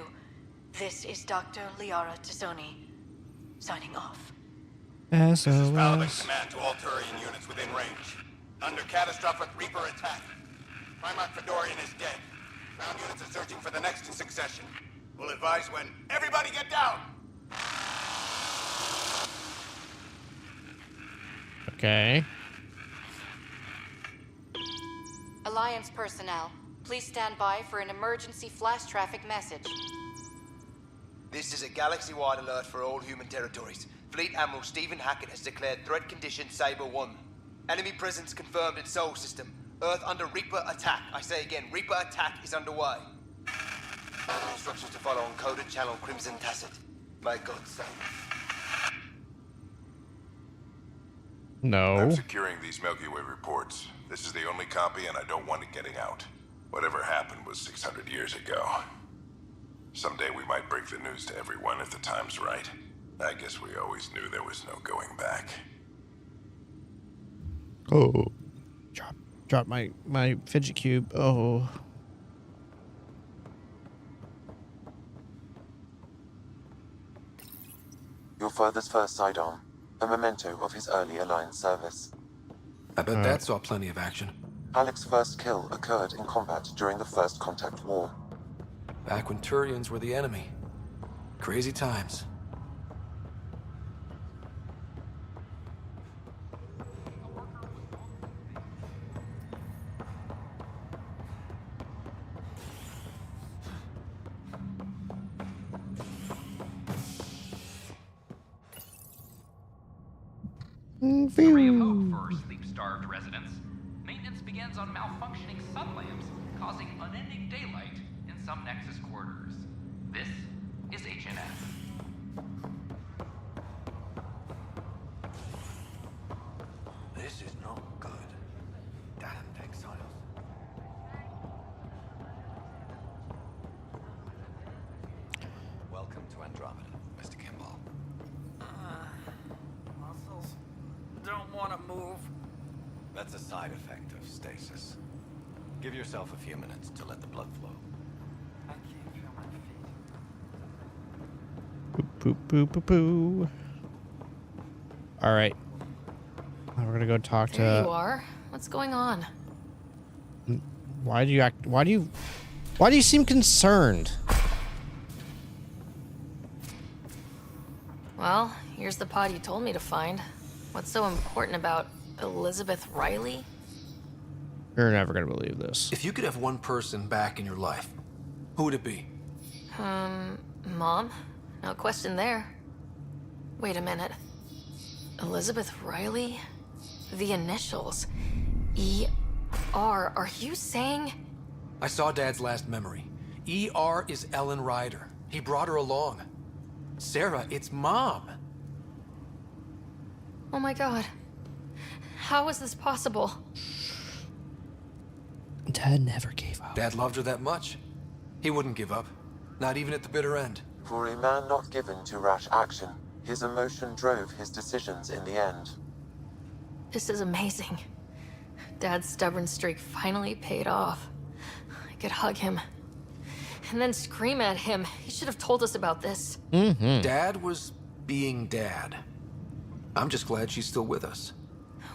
this is Dr. Liara Tassoni, signing off. SOS. This is Paladin command to all Turian units within range. Under catastrophic Reaper attack. Primarch Fedorian is dead. Ground units are searching for the next in succession. We'll advise when. Everybody get down! Okay. Alliance personnel, please stand by for an emergency flash traffic message. This is a galaxy-wide alert for all human territories. Fleet Admiral Stephen Hackett has declared threat condition Saber 1. Enemy presence confirmed in Sol system. Earth under Reaper attack. I say again, Reaper attack is underway. Instructions to follow on coded channel Crimson Tacit. May God save. No. I'm securing these Milky Way reports. This is the only copy, and I don't want it getting out. Whatever happened was 600 years ago. Someday we might break the news to everyone if the time's right. I guess we always knew there was no going back. Oh. Drop my fidget cube. Oh. Your father's first sidearm, a memento of his early Alliance service. I bet that saw plenty of action. Alec's first kill occurred in combat during the First Contact War. Back when Turians were the enemy. Crazy times. A ray of hope for sleep-starved residents. Maintenance begins on malfunctioning sun lamps, causing unending daylight in some Nexus quarters. This is HNS. This is not good. Damn exiles. Welcome to Andromeda, Mr. Kimball. Muscles don't want to move. That's a side effect of stasis. Give yourself a few minutes to let the blood flow. I can't feel my feet. Poo, poo, poo, poo. All right. Now we're gonna go talk to. There you are. What's going on? Why do you seem concerned? Well, here's the pod you told me to find. What's so important about Elizabeth Riley? You're never gonna believe this. If you could have one person back in your life, who would it be? Mom? No question there. Wait a minute. Elizabeth Riley? The initials. E.R. Are you saying? I saw Dad's last memory. E.R. is Ellen Ryder. He brought her along. Sarah, it's Mom. Oh my god. How is this possible? Dad never gave up. Dad loved her that much. He wouldn't give up. Not even at the bitter end. For a man not given to rash action, his emotion drove his decisions in the end. This is amazing. Dad's stubborn streak finally paid off. I could hug him. And then scream at him. He should have told us about this. Dad was being Dad. I'm just glad she's still with us.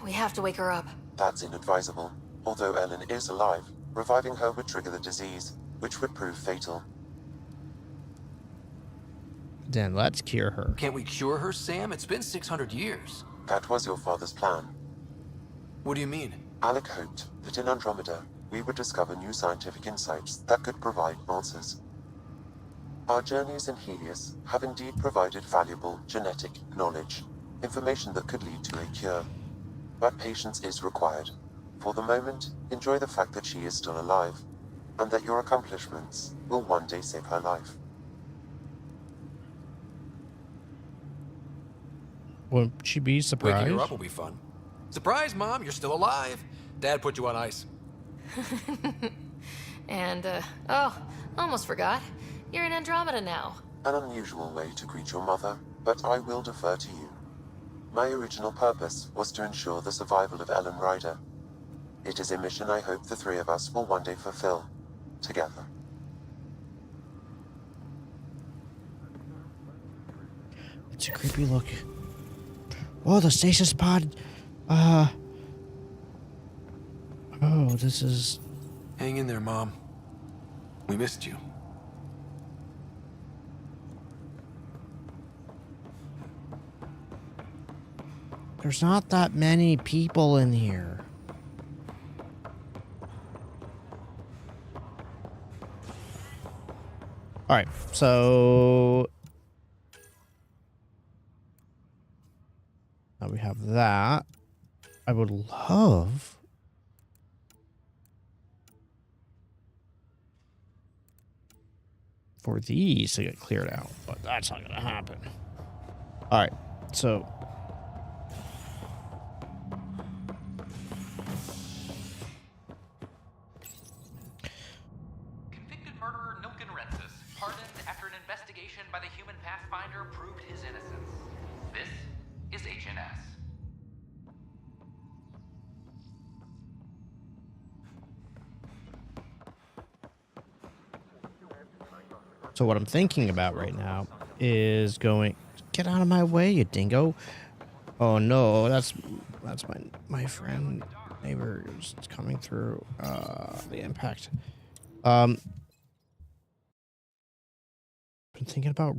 We have to wake her up. That's inadvisable. Although Ellen is alive, reviving her would trigger the disease, which would prove fatal. Then let's cure her. Can't we cure her, Sam? It's been 600 years. That was your father's plan. What do you mean? Alec hoped that in Andromeda, we would discover new scientific insights that could provide answers. Our journeys in Helios have indeed provided valuable genetic knowledge, information that could lead to a cure. But patience is required. For the moment, enjoy the fact that she is still alive, and that your accomplishments will one day save her life. Won't she be surprised? Waking her up will be fun. Surprise, Mom, you're still alive. Dad put you on ice. And, oh, almost forgot. You're in Andromeda now. An unusual way to greet your mother, but I will defer to you. My original purpose was to ensure the survival of Ellen Ryder. It is a mission I hope the three of us will one day fulfill, together. It's a creepy look. Whoa, the stasis pod. Oh, this is... Hang in there, Mom. We missed you. There's not that many people in here. All right, so now we have that. I would love for these to get cleared out, but that's not gonna happen. All right, so Convicted murderer Nilken Rensis, pardoned after an investigation by the human Pathfinder proved his innocence. This is HNS. So what I'm thinking about right now is going, get out of my way, you dingo. Oh no, that's my friend neighbor is coming through the impact. Been thinking about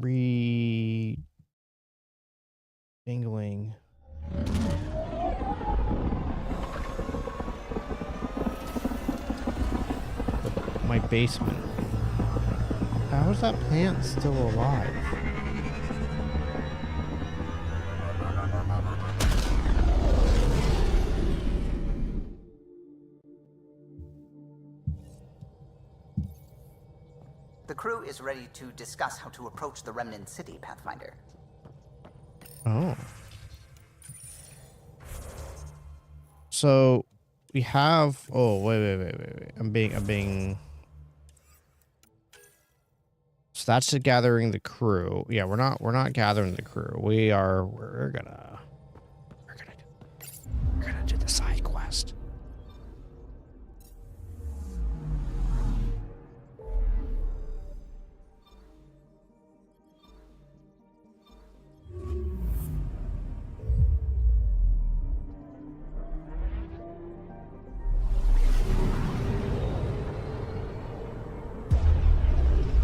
dingling. My basement. How is that plant still alive? The crew is ready to discuss how to approach the Remnant City, Pathfinder. Oh. So we have. Oh wait. I'm being. So that's the gathering the crew. Yeah, we're not gathering the crew. We're gonna do the side quest.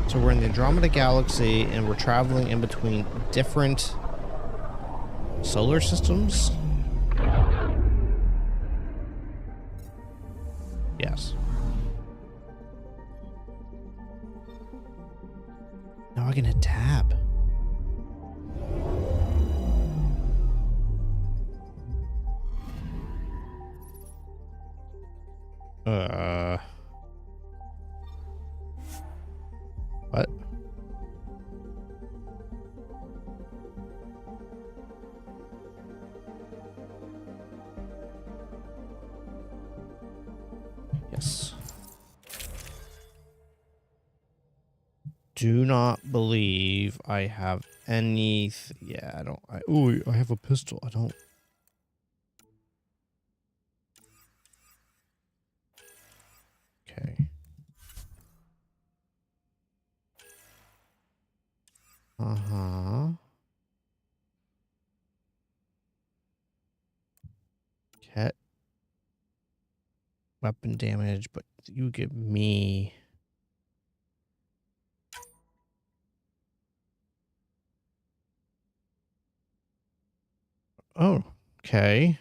So we're in the Andromeda galaxy and we're traveling in between different solar systems. Yes. Now I can hit tab. What? Yes. Do not believe I have any. Yeah, I don't. I have a pistol. I don't. Okay. Cat. Weapon damage, but you give me. Oh, okay.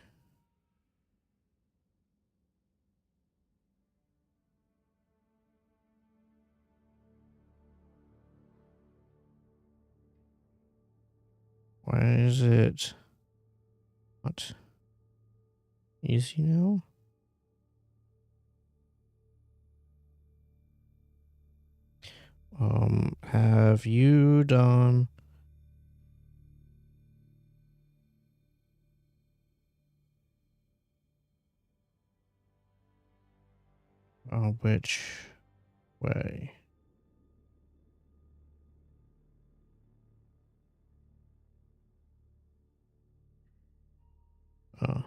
Why is it not easy now? Have you done which way? Oh.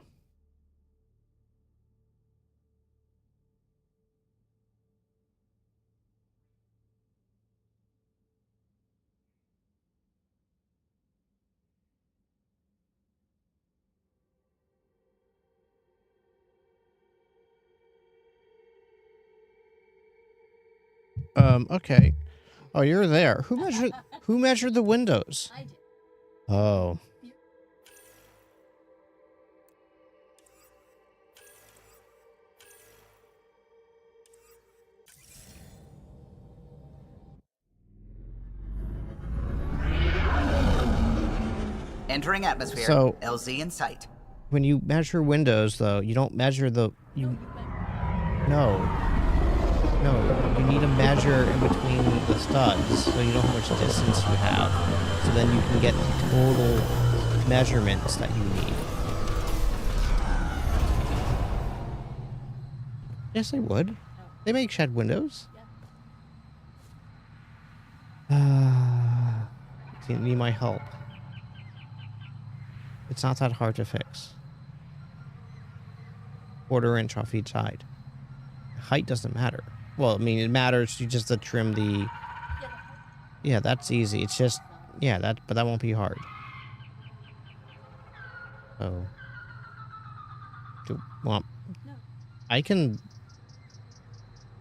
Okay. Oh, you're there. Who measured the windows? I did. Oh. Entering atmosphere. So- LZ in sight. When you measure windows, though, you don't measure the... No. No, you need to measure in between the studs so you know how much distance you have. So then you can get the total measurements that you need. Yes, they would. They make shed windows. You need my help. It's not that hard to fix. 1/4 inch off each side. Height doesn't matter. Well, I mean, it matters. You just to trim the... Yeah, that's easy. It's just... Yeah, but that won't be hard. So... Well, I can...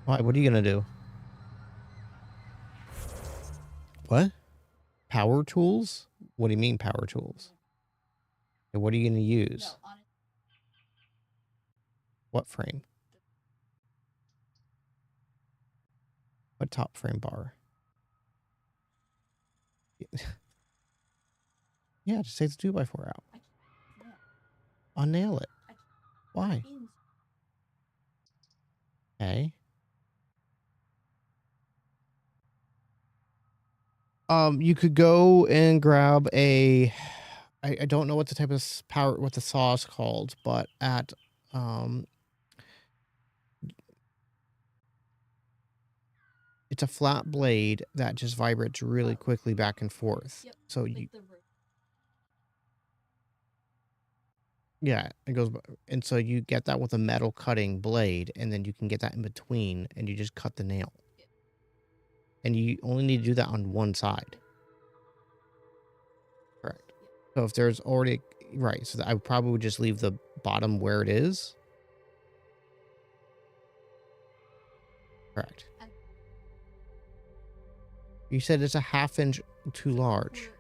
Why? What are you gonna do? What? Power tools? What do you mean power tools? And what are you gonna use? What frame? What top frame bar? Yeah, just take the 2x4 out. Unnail it. Why? Okay. You could go and grab a... I don't know what the type of what the saw is called, but at it's a flat blade that just vibrates really quickly back and forth. Yep. So you... Yeah, it goes... And so you get that with a metal cutting blade, and then you can get that in between, and you just cut the nail. Yep. And you only need to do that on one side. Correct. Yep. So if there's already... Right, so I probably would just leave the bottom where it is. Correct. You said it's a 1/2 inch too large.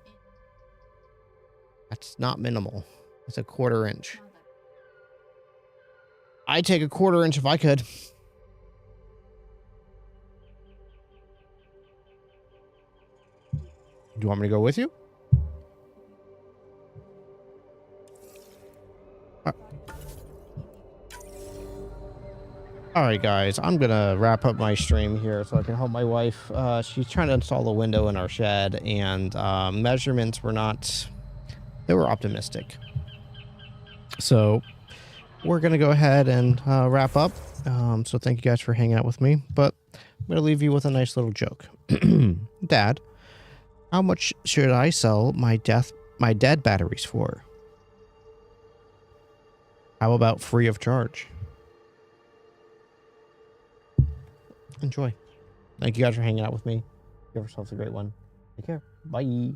That's not minimal. It's a 1/4 inch. I'd take a 1/4 inch if I could. Do you want me to go with you? Alright guys, I'm gonna wrap up my stream here so I can help my wife. She's trying to install a window in our shed, and measurements were not... They were optimistic. So we're gonna go ahead and wrap up. So thank you guys for hanging out with me, but I'm gonna leave you with a nice little joke. Dad, how much should I sell my dead batteries for? How about free of charge? Enjoy. Thank you guys for hanging out with me. Give yourselves a great one. Take care. Bye.